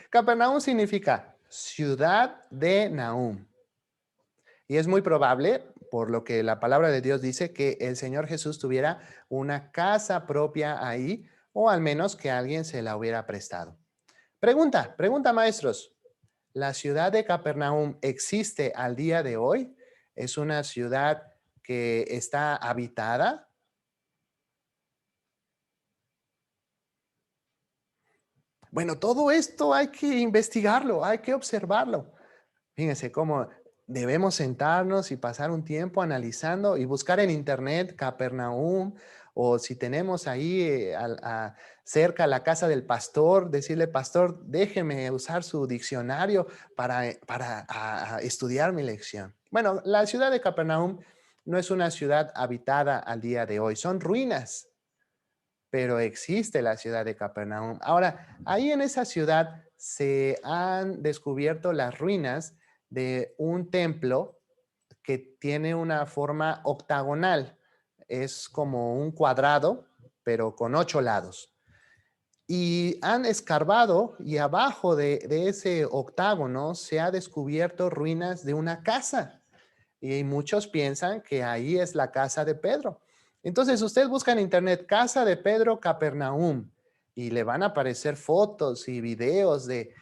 Capernaum significa ciudad de Nahum. Y es muy probable, por lo que la palabra de Dios dice, que el Señor Jesús tuviera una casa propia ahí, o al menos que alguien se la hubiera prestado. Pregunta, maestros. ¿La ciudad de Capernaum existe al día de hoy? ¿Es una ciudad que está habitada? Bueno, todo esto hay que investigarlo, hay que observarlo. Fíjense cómo debemos sentarnos y pasar un tiempo analizando y buscar en internet Capernaum, o si tenemos ahí cerca la casa del pastor, decirle, pastor, déjeme usar su diccionario para estudiar mi lección. Bueno, la ciudad de Capernaum no es una ciudad habitada al día de hoy, son ruinas, pero existe la ciudad de Capernaum. Ahora, ahí en esa ciudad, se han descubierto las ruinas de un templo que tiene una forma octagonal. Es como un cuadrado, pero con 8 lados. Y han escarbado y abajo de ese octágono se ha descubierto ruinas de una casa. Y muchos piensan que ahí es la casa de Pedro. Entonces usted busca en internet casa de Pedro Capernaum y le van a aparecer fotos y videos de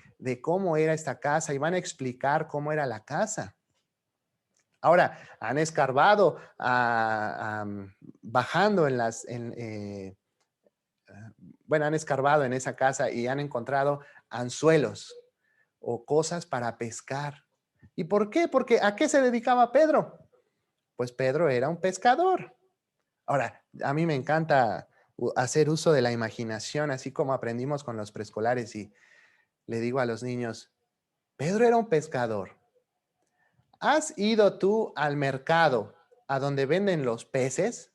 cómo era esta casa y van a explicar cómo era la casa. Ahora, han escarbado bajando han escarbado en esa casa y han encontrado anzuelos o cosas para pescar. ¿Y por qué? Porque ¿a qué se dedicaba Pedro? Pues Pedro era un pescador. Ahora, a mí me encanta hacer uso de la imaginación, así como aprendimos con los preescolares y le digo a los niños, Pedro era un pescador. ¿Has ido tú al mercado a donde venden los peces?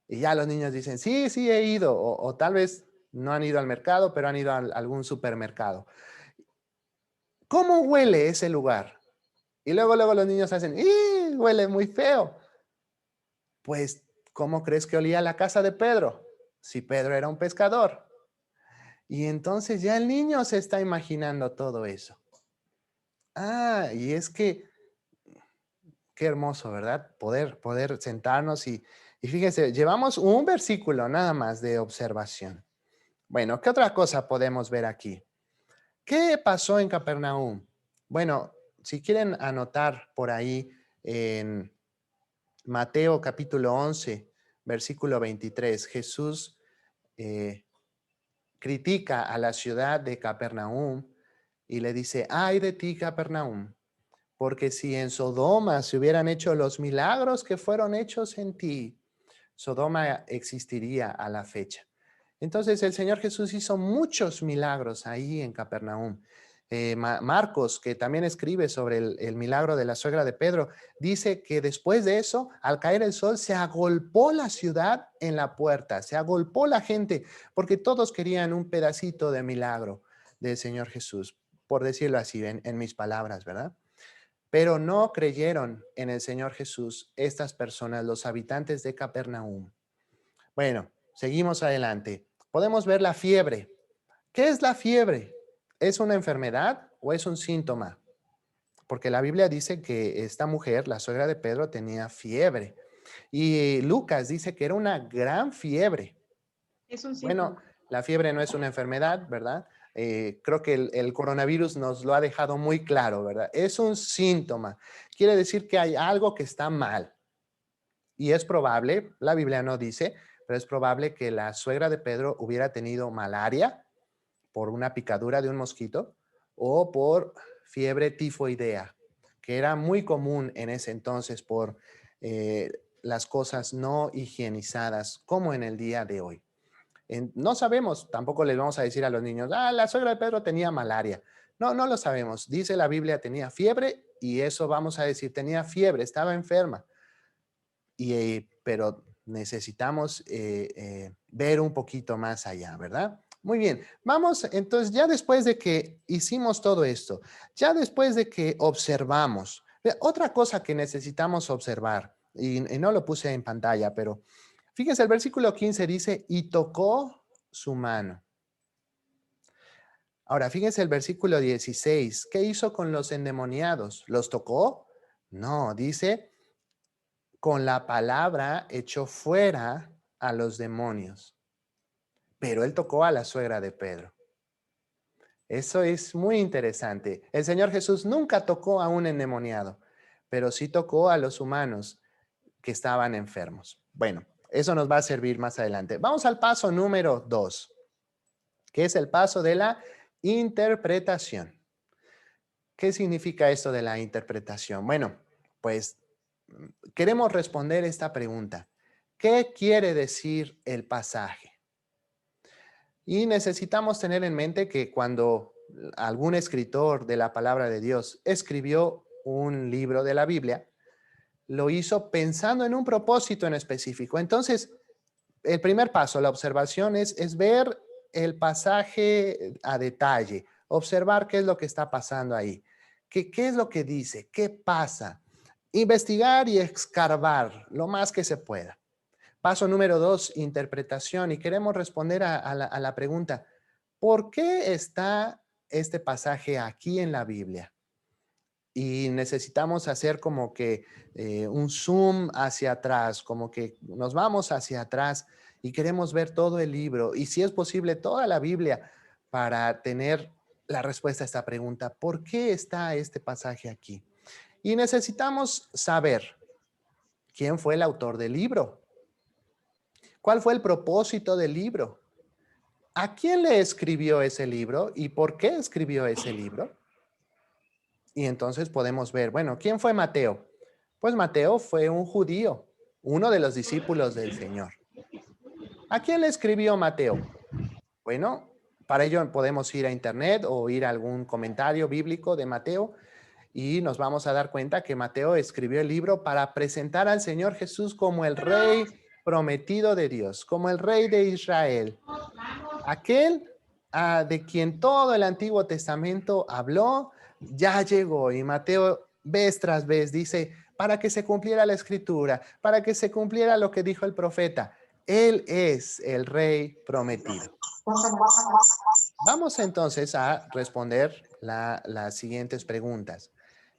Y ya los niños dicen, sí, sí he ido. O tal vez no han ido al mercado, pero han ido a algún supermercado. ¿Cómo huele ese lugar? Y luego los niños hacen, ¡ih! Huele muy feo. Pues, ¿cómo crees que olía la casa de Pedro? Si Pedro era un pescador. Y entonces ya el niño se está imaginando todo eso. Ah, y es que, qué hermoso, ¿verdad? Poder sentarnos y fíjense, llevamos un versículo nada más de observación. Bueno, ¿qué otra cosa podemos ver aquí? ¿Qué pasó en Capernaum? Bueno, si quieren anotar por ahí en Mateo capítulo 11, versículo 23, Jesús critica a la ciudad de Capernaum y le dice, ay de ti, Capernaum, porque si en Sodoma se hubieran hecho los milagros que fueron hechos en ti, Sodoma existiría a la fecha. Entonces el Señor Jesús hizo muchos milagros ahí en Capernaum. Marcos, que también escribe sobre el milagro de la suegra de Pedro, dice que después de eso, al caer el sol, se agolpó la ciudad en la puerta, se agolpó la gente, porque todos querían un pedacito de milagro del Señor Jesús, por decirlo así, en mis palabras, ¿verdad? Pero no creyeron en el Señor Jesús estas personas, los habitantes de Capernaum. Bueno, seguimos adelante. Podemos ver la fiebre. ¿Qué es la fiebre? ¿Es una enfermedad o es un síntoma? Porque la Biblia dice que esta mujer, la suegra de Pedro, tenía fiebre. Y Lucas dice que era una gran fiebre. Es un síntoma. Bueno, la fiebre no es una enfermedad, ¿verdad? Creo que el coronavirus nos lo ha dejado muy claro, ¿verdad? Es un síntoma. Quiere decir que hay algo que está mal. Y es probable, la Biblia no dice, pero es probable que la suegra de Pedro hubiera tenido malaria por una picadura de un mosquito o por fiebre tifoidea, que era muy común en ese entonces por las cosas no higienizadas como en el día de hoy. No sabemos, tampoco les vamos a decir a los niños, la suegra de Pedro tenía malaria. No, no lo sabemos. Dice la Biblia, tenía fiebre y eso vamos a decir, tenía fiebre, estaba enferma. Pero necesitamos ver un poquito más allá, ¿verdad? Muy bien, vamos entonces ya después de que hicimos todo esto, ya después de que observamos, otra cosa que necesitamos observar, y no lo puse en pantalla, pero fíjense, el versículo 15 dice, y tocó su mano. Ahora, fíjense el versículo 16, ¿qué hizo con los endemoniados? ¿Los tocó? No, dice, con la palabra echó fuera a los demonios. Pero él tocó a la suegra de Pedro. Eso es muy interesante. El Señor Jesús nunca tocó a un endemoniado, pero sí tocó a los humanos que estaban enfermos. Bueno, eso nos va a servir más adelante. Vamos al paso número 2, que es el paso de la interpretación. ¿Qué significa esto de la interpretación? Bueno, pues queremos responder esta pregunta. ¿Qué quiere decir el pasaje? Y necesitamos tener en mente que cuando algún escritor de la palabra de Dios escribió un libro de la Biblia, lo hizo pensando en un propósito en específico. Entonces, el primer paso, la observación es ver el pasaje a detalle, observar qué es lo que está pasando ahí, qué es lo que dice, qué pasa, investigar y escarbar lo más que se pueda. Paso número 2, interpretación, y queremos responder a la pregunta, ¿por qué está este pasaje aquí en la Biblia? Y necesitamos hacer como que un zoom hacia atrás, como que nos vamos hacia atrás y queremos ver todo el libro y si es posible toda la Biblia para tener la respuesta a esta pregunta. ¿Por qué está este pasaje aquí? Y necesitamos saber quién fue el autor del libro. ¿Cuál fue el propósito del libro? ¿A quién le escribió ese libro y por qué escribió ese libro? Y entonces podemos ver, bueno, ¿quién fue Mateo? Pues Mateo fue un judío, uno de los discípulos del Señor. ¿A quién le escribió Mateo? Bueno, para ello podemos ir a internet o ir a algún comentario bíblico de Mateo y nos vamos a dar cuenta que Mateo escribió el libro para presentar al Señor Jesús como el Rey prometido de Dios, como el Rey de Israel. Aquel de quien todo el Antiguo Testamento habló, ya llegó. Y Mateo, vez tras vez, dice, para que se cumpliera la Escritura, para que se cumpliera lo que dijo el profeta. Él es el Rey prometido. Vamos entonces a responder las siguientes preguntas.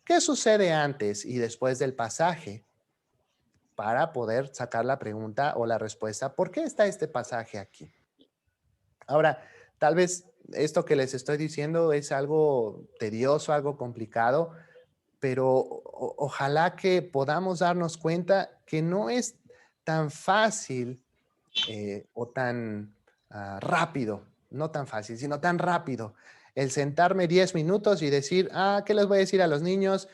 ¿Qué sucede antes y después del pasaje? Para poder sacar la pregunta o la respuesta, ¿por qué está este pasaje aquí? Ahora, tal vez esto que les estoy diciendo es algo tedioso, algo complicado, pero ojalá que podamos darnos cuenta que no es tan fácil o tan rápido, no tan fácil, sino tan rápido. El sentarme 10 minutos y decir, ¿qué les voy a decir a los niños?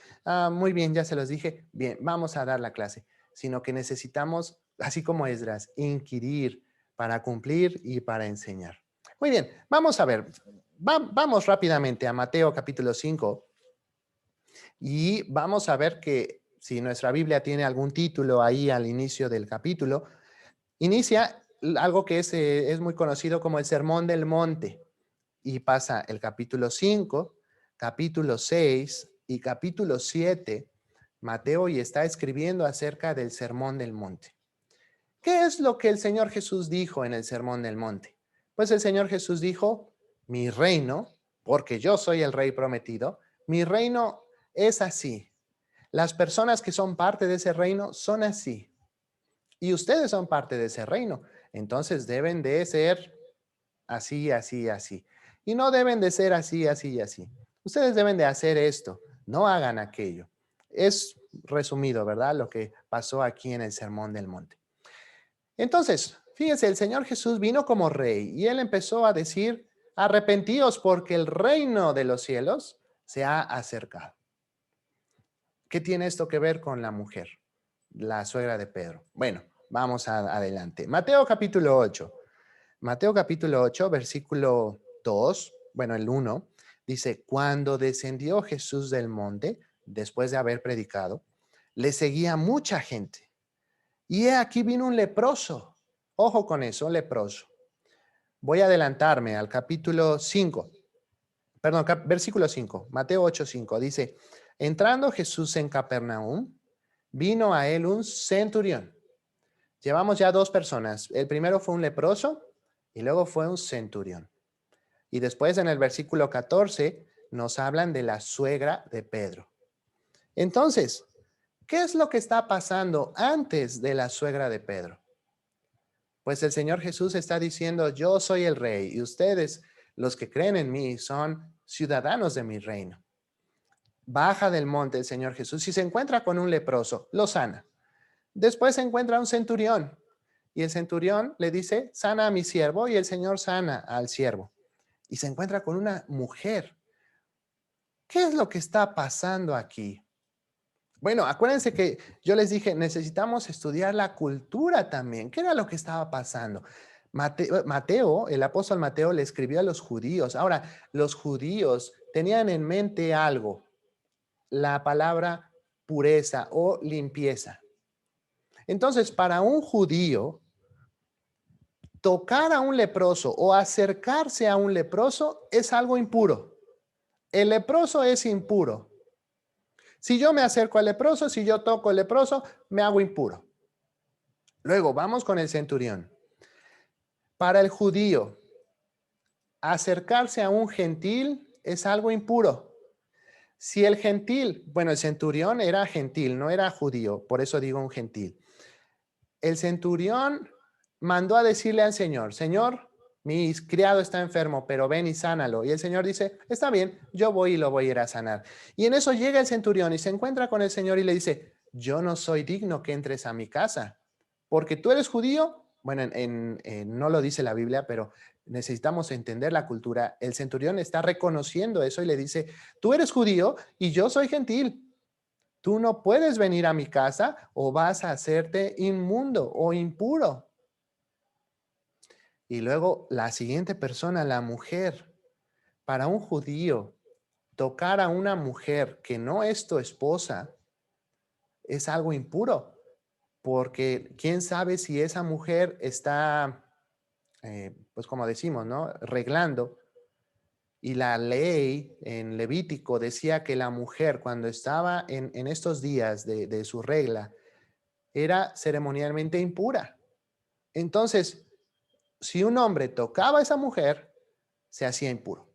Muy bien, ya se los dije, bien, vamos a dar la clase. Sino que necesitamos, así como Esdras, inquirir para cumplir y para enseñar. Muy bien, vamos a ver, vamos rápidamente a Mateo capítulo 5 y vamos a ver que si nuestra Biblia tiene algún título ahí al inicio del capítulo, inicia algo que es muy conocido como el Sermón del Monte y pasa el capítulo 5, capítulo 6 y capítulo 7, Mateo y está escribiendo acerca del Sermón del Monte. ¿Qué es lo que el Señor Jesús dijo en el Sermón del Monte? Pues el Señor Jesús dijo, mi reino, porque yo soy el Rey prometido, mi reino es así. Las personas que son parte de ese reino son así. Y ustedes son parte de ese reino. Entonces deben de ser así, así, así. Y no deben de ser así, así y así. Ustedes deben de hacer esto. No hagan aquello. Es resumido, ¿verdad? Lo que pasó aquí en el Sermón del Monte. Entonces, fíjense, el Señor Jesús vino como rey y él empezó a decir, arrepentíos porque el reino de los cielos se ha acercado. ¿Qué tiene esto que ver con la mujer, la suegra de Pedro? Bueno, vamos adelante. Mateo capítulo 8. Mateo capítulo 8, versículo 2, bueno, el 1, dice, cuando descendió Jesús del monte, después de haber predicado, le seguía mucha gente. Y he aquí vino un leproso. Ojo con eso, leproso. Voy a adelantarme al capítulo 5. Perdón, versículo 5. Mateo 8, 5. Dice, entrando Jesús en Capernaum, vino a él un centurión. Llevamos ya 2 personas. El primero fue un leproso y luego fue un centurión. Y después en el versículo 14 nos hablan de la suegra de Pedro. Entonces, ¿qué es lo que está pasando antes de la suegra de Pedro? Pues el Señor Jesús está diciendo, yo soy el rey y ustedes, los que creen en mí, son ciudadanos de mi reino. Baja del monte el Señor Jesús y se encuentra con un leproso, lo sana. Después se encuentra un centurión y el centurión le dice, sana a mi siervo, y el Señor sana al siervo. Y se encuentra con una mujer. ¿Qué es lo que está pasando aquí? Bueno, acuérdense que yo les dije, necesitamos estudiar la cultura también. ¿Qué era lo que estaba pasando? Mateo, el apóstol Mateo le escribió a los judíos. Ahora, los judíos tenían en mente algo, la palabra pureza o limpieza. Entonces, para un judío, tocar a un leproso o acercarse a un leproso es algo impuro. El leproso es impuro. Si yo me acerco al leproso, si yo toco al leproso, me hago impuro. Luego, vamos con el centurión. Para el judío, acercarse a un gentil es algo impuro. Si el gentil, bueno, el centurión era gentil, no era judío, por eso digo un gentil. El centurión mandó a decirle al Señor, Señor, mi criado está enfermo, pero ven y sánalo. Y el Señor dice, está bien, yo voy y lo voy a ir a sanar. Y en eso llega el centurión y se encuentra con el Señor y le dice, yo no soy digno que entres a mi casa, porque tú eres judío. Bueno, no lo dice la Biblia, pero necesitamos entender la cultura. El centurión está reconociendo eso y le dice, tú eres judío y yo soy gentil. Tú no puedes venir a mi casa o vas a hacerte inmundo o impuro. Y luego la siguiente persona, la mujer. Para un judío, tocar a una mujer que no es tu esposa es algo impuro, porque quién sabe si esa mujer está, pues como decimos, ¿no? Reglando. Y la ley en Levítico decía que la mujer cuando estaba en estos días de su regla era ceremonialmente impura. Entonces, si un hombre tocaba a esa mujer, se hacía impuro.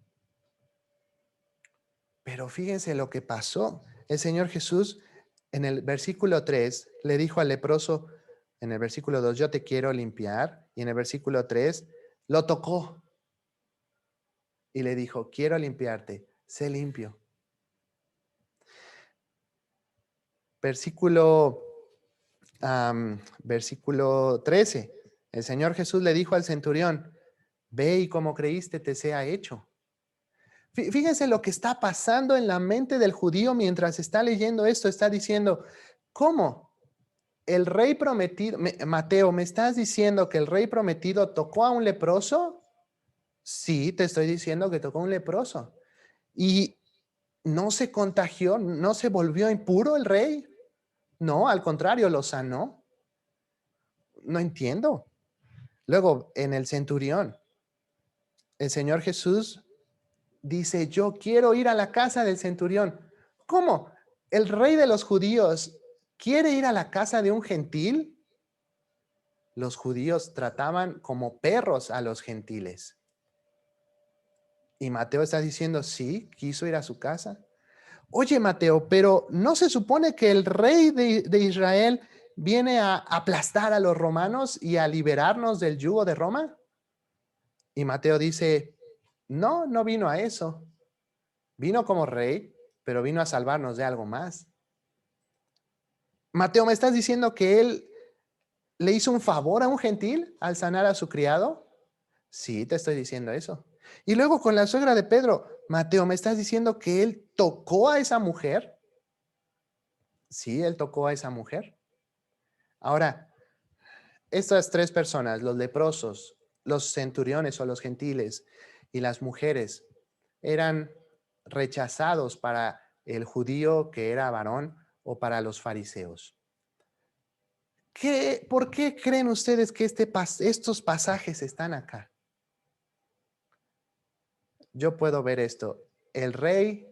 Pero fíjense lo que pasó. El Señor Jesús en el versículo 3 le dijo al leproso, en el versículo 2, yo te quiero limpiar. Y en el versículo 3 lo tocó. Y le dijo, quiero limpiarte, sé limpio. Versículo 13. El Señor Jesús le dijo al centurión, ve y como creíste te sea hecho. Fíjense lo que está pasando en la mente del judío mientras está leyendo esto. Está diciendo, ¿cómo? El rey prometido, Mateo, ¿me estás diciendo que el rey prometido tocó a un leproso? Sí, te estoy diciendo que tocó a un leproso. ¿Y no se contagió, no se volvió impuro el rey? No, al contrario, lo sanó. No entiendo. Luego, en el centurión, el Señor Jesús dice, yo quiero ir a la casa del centurión. ¿Cómo? ¿El rey de los judíos quiere ir a la casa de un gentil? Los judíos trataban como perros a los gentiles. Y Mateo está diciendo, sí, quiso ir a su casa. Oye, Mateo, pero ¿no se supone que el rey de Israel viene a aplastar a los romanos y a liberarnos del yugo de Roma? Y Mateo dice, no, no vino a eso. Vino como rey, pero vino a salvarnos de algo más. Mateo, ¿me estás diciendo que él le hizo un favor a un gentil al sanar a su criado? Sí, te estoy diciendo eso. Y luego con la suegra de Pedro, Mateo, ¿me estás diciendo que él tocó a esa mujer? Sí, él tocó a esa mujer. Ahora, estas tres personas, los leprosos, los centuriones o los gentiles y las mujeres, eran rechazados para el judío que era varón o para los fariseos. ¿Por qué creen ustedes que estos pasajes están acá? Yo puedo ver esto. El rey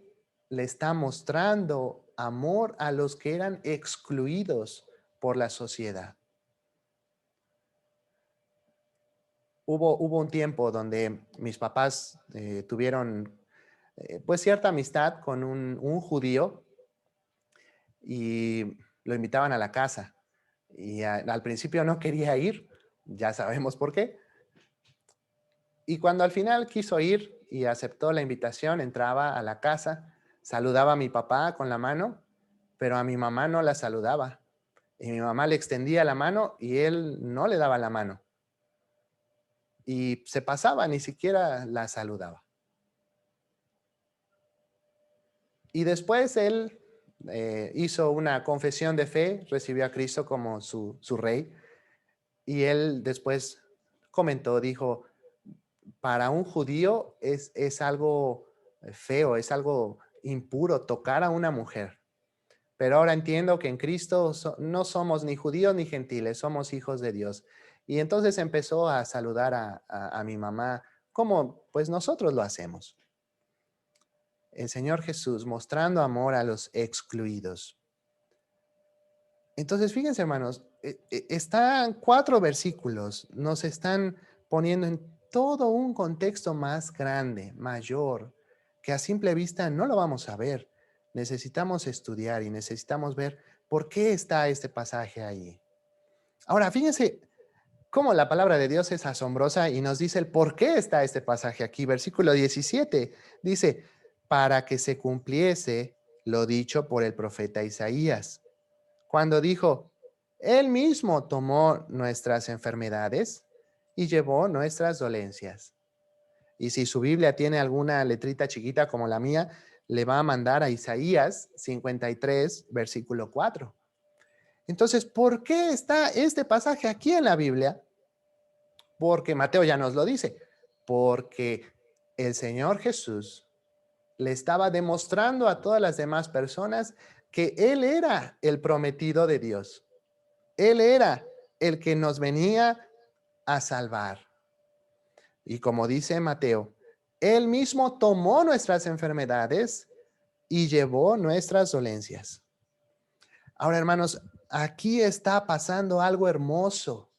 le está mostrando amor a los que eran excluidos por la sociedad. Hubo un tiempo donde mis papás tuvieron pues cierta amistad con un judío y lo invitaban a la casa. Y al principio no quería ir, ya sabemos por qué. Y cuando al final quiso ir y aceptó la invitación, entraba a la casa, saludaba a mi papá con la mano, pero a mi mamá no la saludaba. Y mi mamá le extendía la mano y él no le daba la mano. Y se pasaba, ni siquiera la saludaba. Y después él hizo una confesión de fe, recibió a Cristo como su rey. Y él después comentó, dijo, para un judío es algo feo, es algo impuro tocar a una mujer. Pero ahora entiendo que en Cristo no somos ni judíos ni gentiles, somos hijos de Dios. Y entonces empezó a saludar a mi mamá, como pues nosotros lo hacemos. El Señor Jesús mostrando amor a los excluidos. Entonces, fíjense, hermanos, están 4 versículos, nos están poniendo en todo un contexto más grande, mayor, que a simple vista no lo vamos a ver. Necesitamos estudiar y necesitamos ver por qué está este pasaje ahí. Ahora, fíjense cómo la palabra de Dios es asombrosa y nos dice el por qué está este pasaje aquí. Versículo 17 dice, para que se cumpliese lo dicho por el profeta Isaías, cuando dijo, Él mismo tomó nuestras enfermedades y llevó nuestras dolencias. Y si su Biblia tiene alguna letrita chiquita como la mía, le va a mandar a Isaías 53, versículo 4. Entonces, ¿por qué está este pasaje aquí en la Biblia? Porque Mateo ya nos lo dice. Porque el Señor Jesús le estaba demostrando a todas las demás personas que Él era el prometido de Dios. Él era el que nos venía a salvar. Y como dice Mateo, Él mismo tomó nuestras enfermedades y llevó nuestras dolencias. Ahora, hermanos, aquí está pasando algo hermoso.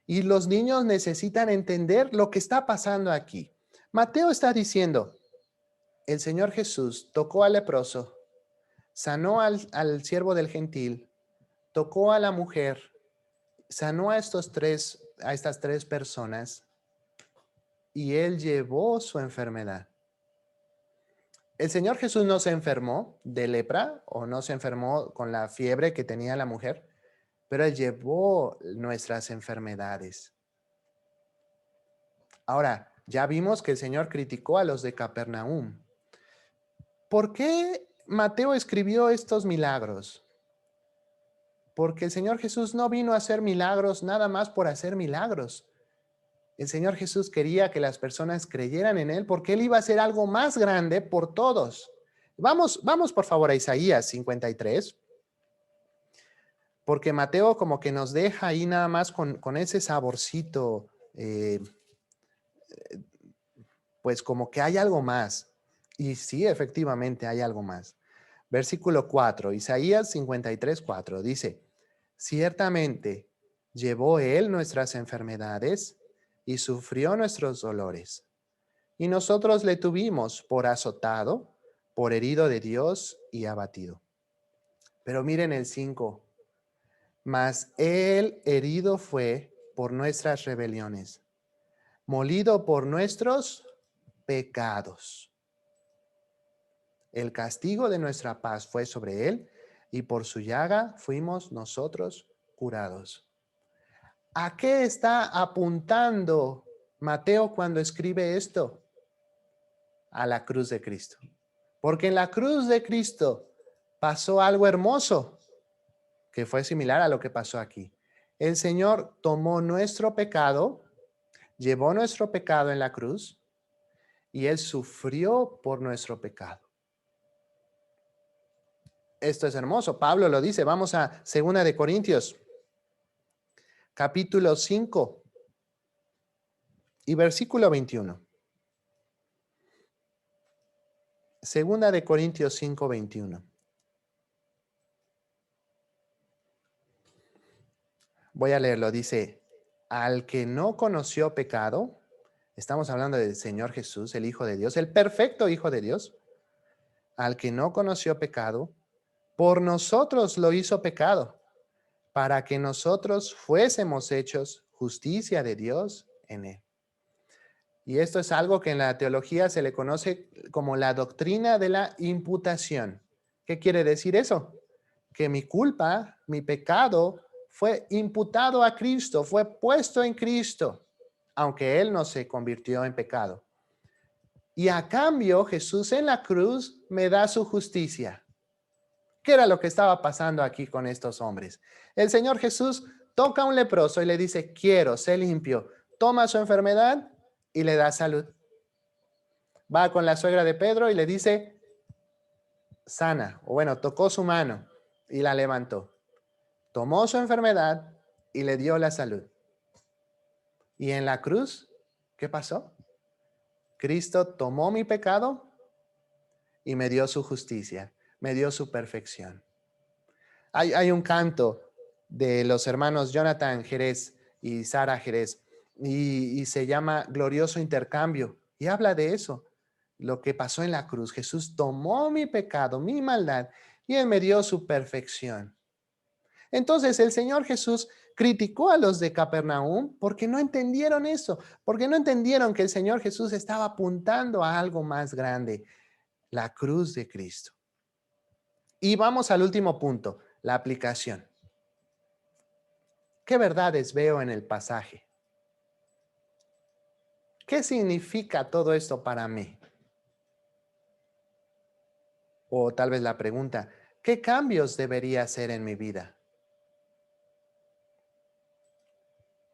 Y los niños necesitan entender lo que está pasando aquí. Mateo está diciendo, el Señor Jesús tocó al leproso, sanó al siervo del gentil, tocó a la mujer, sanó a estas 3 personas y Él llevó su enfermedad. El Señor Jesús no se enfermó de lepra o no se enfermó con la fiebre que tenía la mujer, pero Él llevó nuestras enfermedades. Ahora, ya vimos que el Señor criticó a los de Capernaum. ¿Por qué Mateo escribió estos milagros? Porque el Señor Jesús no vino a hacer milagros nada más por hacer milagros. El Señor Jesús quería que las personas creyeran en Él porque Él iba a hacer algo más grande por todos. Vamos por favor a Isaías 53. Porque Mateo como que nos deja ahí nada más con ese saborcito, pues como que hay algo más. Y sí, efectivamente hay algo más. Versículo 4, Isaías 53, 4, dice, ciertamente llevó Él nuestras enfermedades y sufrió nuestros dolores. Y nosotros le tuvimos por azotado, por herido de Dios y abatido. Pero miren el 5. Mas Él herido fue por nuestras rebeliones, molido por nuestros pecados. El castigo de nuestra paz fue sobre Él, y por su llaga fuimos nosotros curados. ¿A qué está apuntando Mateo cuando escribe esto? A la cruz de Cristo. Porque en la cruz de Cristo pasó algo hermoso, que fue similar a lo que pasó aquí. El Señor tomó nuestro pecado, llevó nuestro pecado en la cruz y Él sufrió por nuestro pecado. Esto es hermoso. Pablo lo dice. Vamos a 2 de Corintios, capítulo 5 y versículo 21. 2 de Corintios 5, 21. Voy a leerlo. Dice, al que no conoció pecado, estamos hablando del Señor Jesús, el Hijo de Dios, el perfecto Hijo de Dios, al que no conoció pecado, por nosotros lo hizo pecado, para que nosotros fuésemos hechos justicia de Dios en él. Y esto es algo que en la teología se le conoce como la doctrina de la imputación. ¿Qué quiere decir eso? Que mi culpa, mi pecado, fue imputado a Cristo, fue puesto en Cristo, aunque Él no se convirtió en pecado. Y a cambio, Jesús en la cruz me da su justicia. ¿Qué era lo que estaba pasando aquí con estos hombres? El Señor Jesús toca a un leproso y le dice, quiero, sé limpio. Toma su enfermedad y le da salud. Va con la suegra de Pedro y le dice, sana. O bueno, tocó su mano y la levantó. Tomó su enfermedad y le dio la salud. Y en la cruz, ¿qué pasó? Cristo tomó mi pecado y me dio su justicia, me dio su perfección. Hay un canto de los hermanos Jonathan Jerez y Sara Jerez y se llama Glorioso Intercambio y habla de eso, lo que pasó en la cruz. Jesús tomó mi pecado, mi maldad y Él me dio su perfección. Entonces el Señor Jesús criticó a los de Capernaum porque no entendieron eso, porque no entendieron que el Señor Jesús estaba apuntando a algo más grande, la cruz de Cristo. Y vamos al último punto, la aplicación. ¿Qué verdades veo en el pasaje? ¿Qué significa todo esto para mí? O tal vez la pregunta, ¿qué cambios debería hacer en mi vida?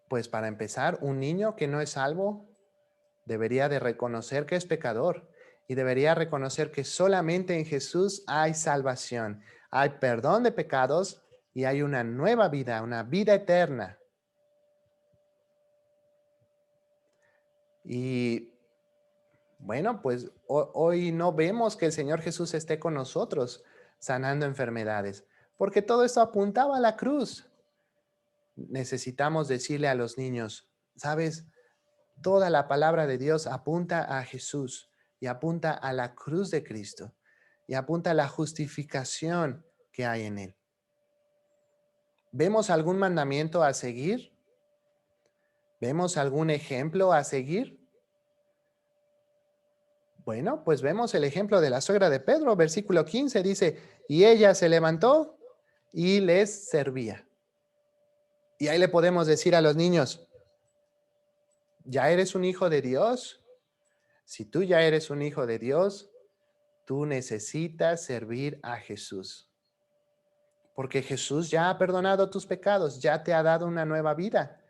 Pues para empezar, un niño que no es salvo debería de reconocer que es pecador y debería reconocer que solamente en Jesús hay salvación, hay perdón de pecados y hay una nueva vida, una vida eterna. Y bueno, pues hoy no vemos que el Señor Jesús esté con nosotros sanando enfermedades, porque todo esto apuntaba a la cruz. Necesitamos decirle a los niños, ¿sabes? Toda la palabra de Dios apunta a Jesús y apunta a la cruz de Cristo y apunta a la justificación que hay en Él. ¿Vemos algún mandamiento a seguir? ¿Vemos algún ejemplo a seguir? Bueno, pues vemos el ejemplo de la suegra de Pedro, versículo 15 dice, y ella se levantó y les servía. Y ahí le podemos decir a los niños, ¿ya eres un hijo de Dios? Si tú ya eres un hijo de Dios, tú necesitas servir a Jesús. Porque Jesús ya ha perdonado tus pecados, ya te ha dado una nueva vida.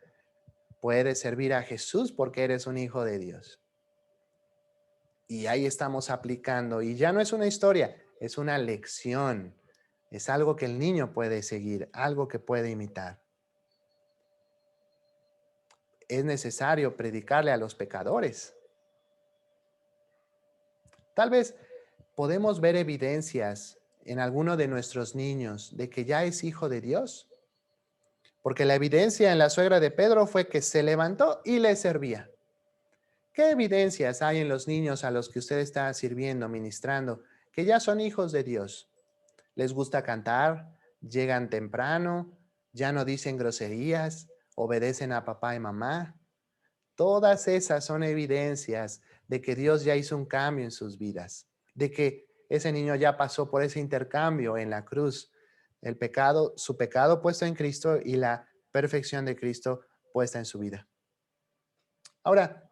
Puedes servir a Jesús porque eres un hijo de Dios. Y ahí estamos aplicando. Y ya no es una historia, es una lección. Es algo que el niño puede seguir, algo que puede imitar. Es necesario predicarle a los pecadores. Tal vez podemos ver evidencias en alguno de nuestros niños de que ya es hijo de Dios. Porque la evidencia en la suegra de Pedro fue que se levantó y le servía. ¿Qué evidencias hay en los niños a los que usted está sirviendo, ministrando, que ya son hijos de Dios? ¿Les gusta cantar? ¿Llegan temprano? ¿Ya no dicen groserías? ¿Obedecen a papá y mamá? Todas esas son evidencias de que Dios ya hizo un cambio en sus vidas, de que ese niño ya pasó por ese intercambio en la cruz, el pecado, su pecado puesto en Cristo y la perfección de Cristo puesta en su vida. Ahora,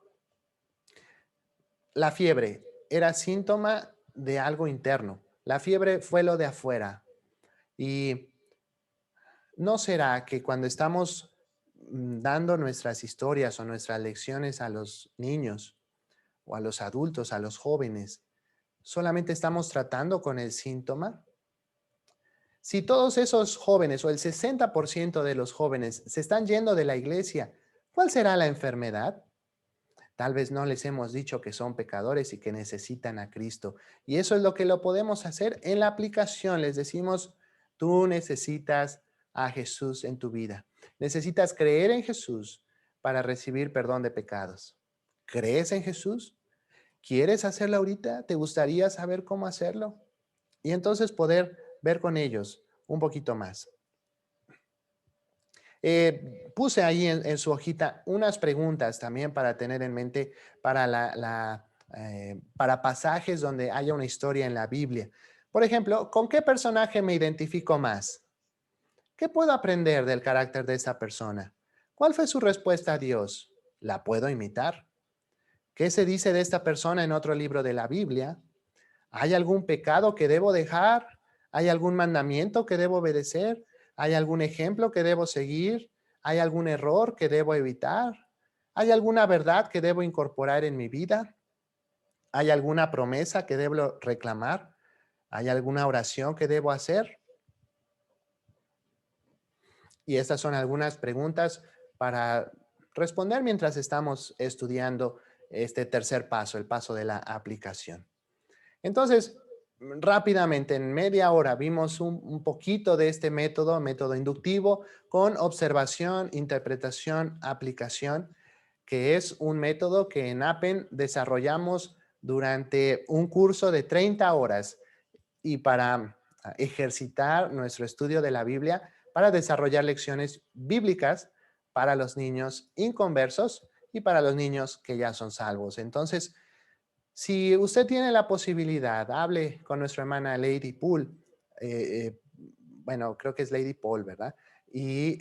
la fiebre era síntoma de algo interno. La fiebre fue lo de afuera. Y ¿no será que cuando estamos dando nuestras historias o nuestras lecciones a los niños o a los adultos, a los jóvenes, solamente estamos tratando con el síntoma? Si todos esos jóvenes o el 60% de los jóvenes se están yendo de la iglesia, ¿cuál será la enfermedad? Tal vez no les hemos dicho que son pecadores y que necesitan a Cristo. Y eso es lo que lo podemos hacer en la aplicación. Les decimos, tú necesitas a Jesús en tu vida. Necesitas creer en Jesús para recibir perdón de pecados. ¿Crees en Jesús? ¿Quieres hacerlo ahorita? ¿Te gustaría saber cómo hacerlo? Y entonces poder ver con ellos un poquito más. Puse ahí en su hojita unas preguntas también para tener en mente para para pasajes donde haya una historia en la Biblia. Por ejemplo, ¿con qué personaje me identifico más? ¿Qué puedo aprender del carácter de esta persona? ¿Cuál fue su respuesta a Dios? ¿La puedo imitar? ¿Qué se dice de esta persona en otro libro de la Biblia? ¿Hay algún pecado que debo dejar? ¿Hay algún mandamiento que debo obedecer? ¿Hay algún ejemplo que debo seguir? ¿Hay algún error que debo evitar? ¿Hay alguna verdad que debo incorporar en mi vida? ¿Hay alguna promesa que debo reclamar? ¿Hay alguna oración que debo hacer? Y estas son algunas preguntas para responder mientras estamos estudiando este tercer paso, el paso de la aplicación. Entonces, rápidamente, en media hora, vimos un poquito de este método, método inductivo, con observación, interpretación, aplicación, que es un método que en APEN desarrollamos durante un curso de 30 horas y para ejercitar nuestro estudio de la Biblia, para desarrollar lecciones bíblicas para los niños inconversos y para los niños que ya son salvos. Entonces, si usted tiene la posibilidad, hable con nuestra hermana Lady Poole, bueno, creo que es Lady Paul, ¿verdad? Y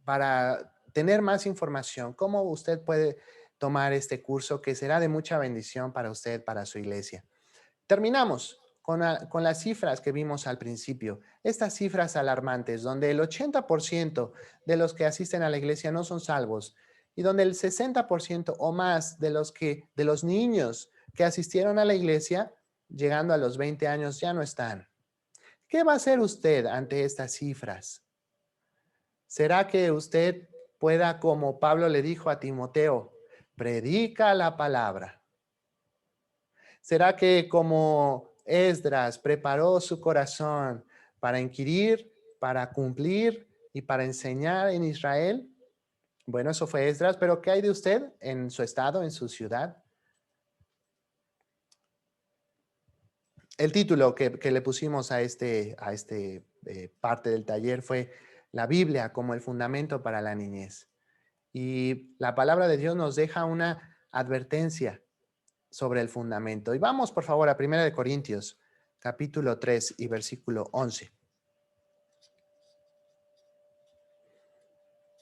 para tener más información, cómo usted puede tomar este curso que será de mucha bendición para usted, para su iglesia. Terminamos con las cifras que vimos al principio, estas cifras alarmantes, donde el 80% de los que asisten a la iglesia no son salvos y donde el 60% o más de los niños que asistieron a la iglesia, llegando a los 20 años, ya no están. ¿Qué va a hacer usted ante estas cifras? ¿Será que usted pueda, como Pablo le dijo a Timoteo, predica la palabra? ¿Será que como Esdras preparó su corazón para inquirir, para cumplir y para enseñar en Israel? Bueno, eso fue Esdras, pero ¿qué hay de usted en su estado, en su ciudad? El título que le pusimos a parte del taller fue La Biblia como el fundamento para la niñez. Y la palabra de Dios nos deja una advertencia sobre el fundamento. Y vamos, por favor, a 1 Corintios, capítulo 3 y versículo 11.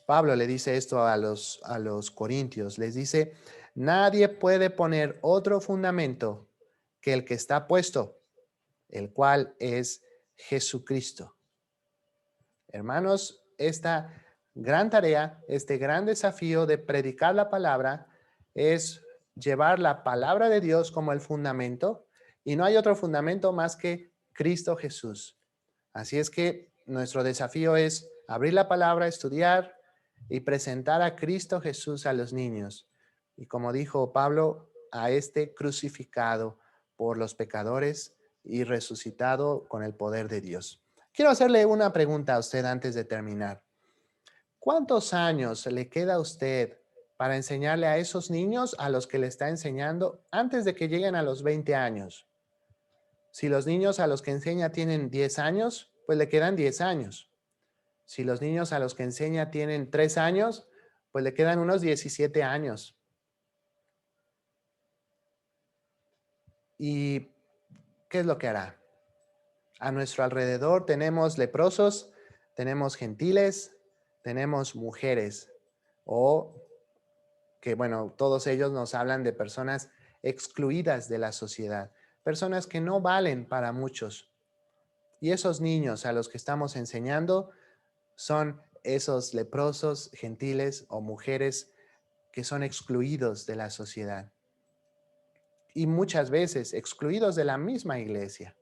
Pablo le dice esto a los corintios. Les dice, nadie puede poner otro fundamento que el que está puesto, el cual es Jesucristo. Hermanos, esta gran tarea, este gran desafío de predicar la palabra es llevar la palabra de Dios como el fundamento y no hay otro fundamento más que Cristo Jesús. Así es que nuestro desafío es abrir la palabra, estudiar y presentar a Cristo Jesús a los niños. Y como dijo Pablo, a este crucificado por los pecadores y resucitado con el poder de Dios. Quiero hacerle una pregunta a usted antes de terminar. ¿Cuántos años le queda a usted para enseñarle a esos niños a los que le está enseñando antes de que lleguen a los 20 años? Si los niños a los que enseña tienen 10 años, pues le quedan 10 años. Si los niños a los que enseña tienen 3 años, pues le quedan unos 17 años. ¿Y qué es lo que hará? A nuestro alrededor tenemos leprosos, tenemos gentiles, tenemos mujeres, o que, bueno, todos ellos nos hablan de personas excluidas de la sociedad, personas que no valen para muchos. Y esos niños a los que estamos enseñando son esos leprosos, gentiles o mujeres que son excluidos de la sociedad. Y muchas veces excluidos de la misma iglesia.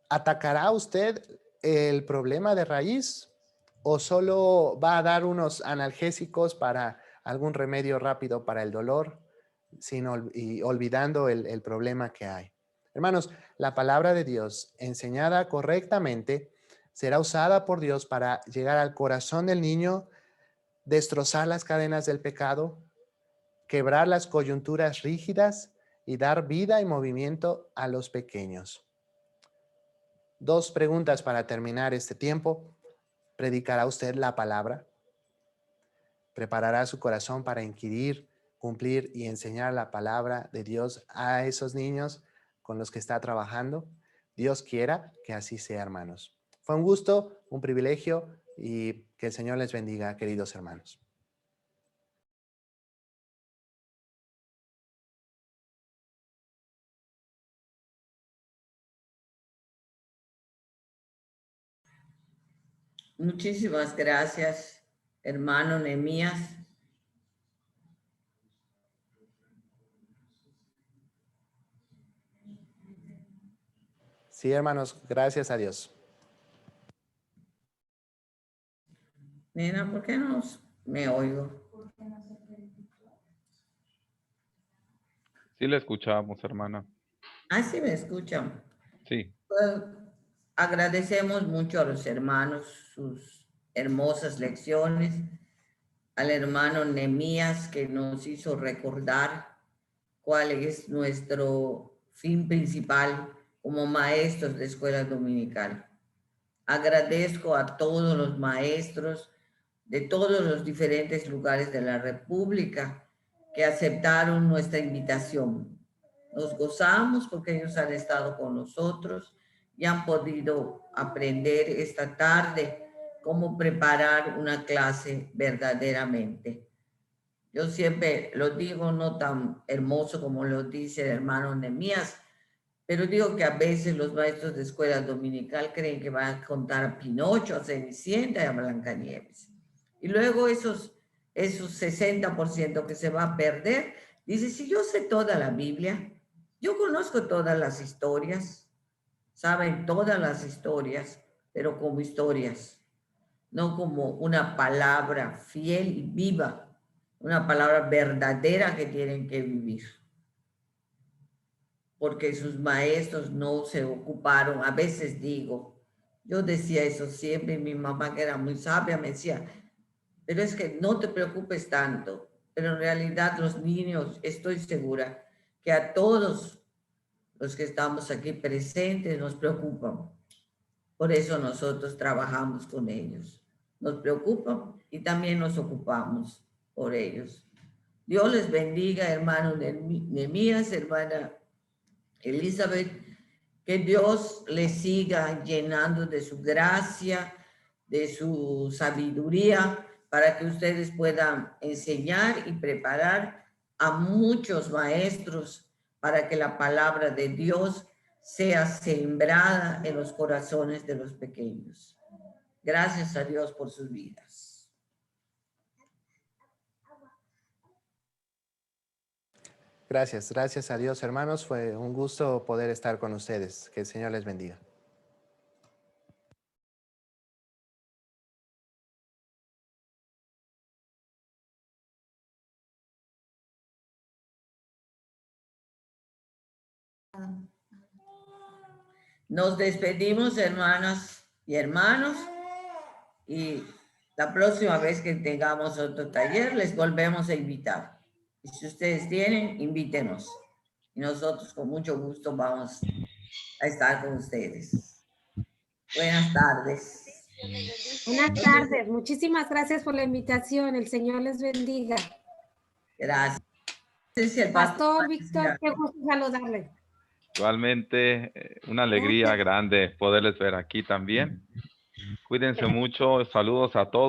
¿Atacará usted el problema de raíz o solo va a dar unos analgésicos para algún remedio rápido para el dolor y olvidando el problema que hay? Hermanos, la palabra de Dios enseñada correctamente será usada por Dios para llegar al corazón del niño, destrozar las cadenas del pecado, quebrar las coyunturas rígidas y dar vida y movimiento a los pequeños. 2 preguntas para terminar este tiempo. ¿Predicará usted la palabra? ¿Preparará su corazón para inquirir, cumplir y enseñar la palabra de Dios a esos niños con los que está trabajando? Dios quiera que así sea, hermanos. Fue un gusto, un privilegio y que el Señor les bendiga, queridos hermanos. Muchísimas gracias, hermano Nehemías. Sí, hermanos, gracias a Dios. Nena, ¿por qué no me oigo? Sí le escuchamos, hermana. Ah, sí me escuchan. Sí. Pues, agradecemos mucho a los hermanos sus hermosas lecciones, al hermano Nehemías que nos hizo recordar cuál es nuestro fin principal como maestros de escuela dominical. Agradezco a todos los maestros de todos los diferentes lugares de la República que aceptaron nuestra invitación. Nos gozamos porque ellos han estado con nosotros y han podido aprender esta tarde cómo preparar una clase verdaderamente. Yo siempre lo digo, no tan hermoso como lo dice el hermano Nehemías, pero digo que a veces los maestros de escuela dominical creen que van a contar a Pinocho, a Cenicienta y a Blancanieves. Y luego esos 60% que se va a perder, dice, si yo sé toda la Biblia, yo conozco todas las historias, saben todas las historias, pero como historias, no como una palabra fiel y viva, una palabra verdadera que tienen que vivir. Porque sus maestros no se ocuparon. A veces digo, yo decía eso siempre, y mi mamá que era muy sabia me decía, pero es que no te preocupes tanto. Pero en realidad los niños, estoy segura que a todos los que estamos aquí presentes nos preocupan. Por eso nosotros trabajamos con ellos. Nos preocupan y también nos ocupamos por ellos. Dios les bendiga, hermano Nehemías, hermana Elizabeth, que Dios les siga llenando de su gracia, de su sabiduría, para que ustedes puedan enseñar y preparar a muchos maestros para que la palabra de Dios sea sembrada en los corazones de los pequeños. Gracias a Dios por sus vidas. Gracias, gracias a Dios, hermanos. Fue un gusto poder estar con ustedes. Que el Señor les bendiga. Nos despedimos, hermanas y hermanos, y la próxima vez que tengamos otro taller les volvemos a invitar. Y si ustedes tienen, invítenos. Y nosotros con mucho gusto vamos a estar con ustedes. Buenas tardes. Buenas tardes. Muchísimas gracias por la invitación. El Señor les bendiga. Gracias. El Pastor Víctor, qué gusto saludarle. Igualmente, una alegría grande poderles ver aquí también. Cuídense mucho. Saludos a todos.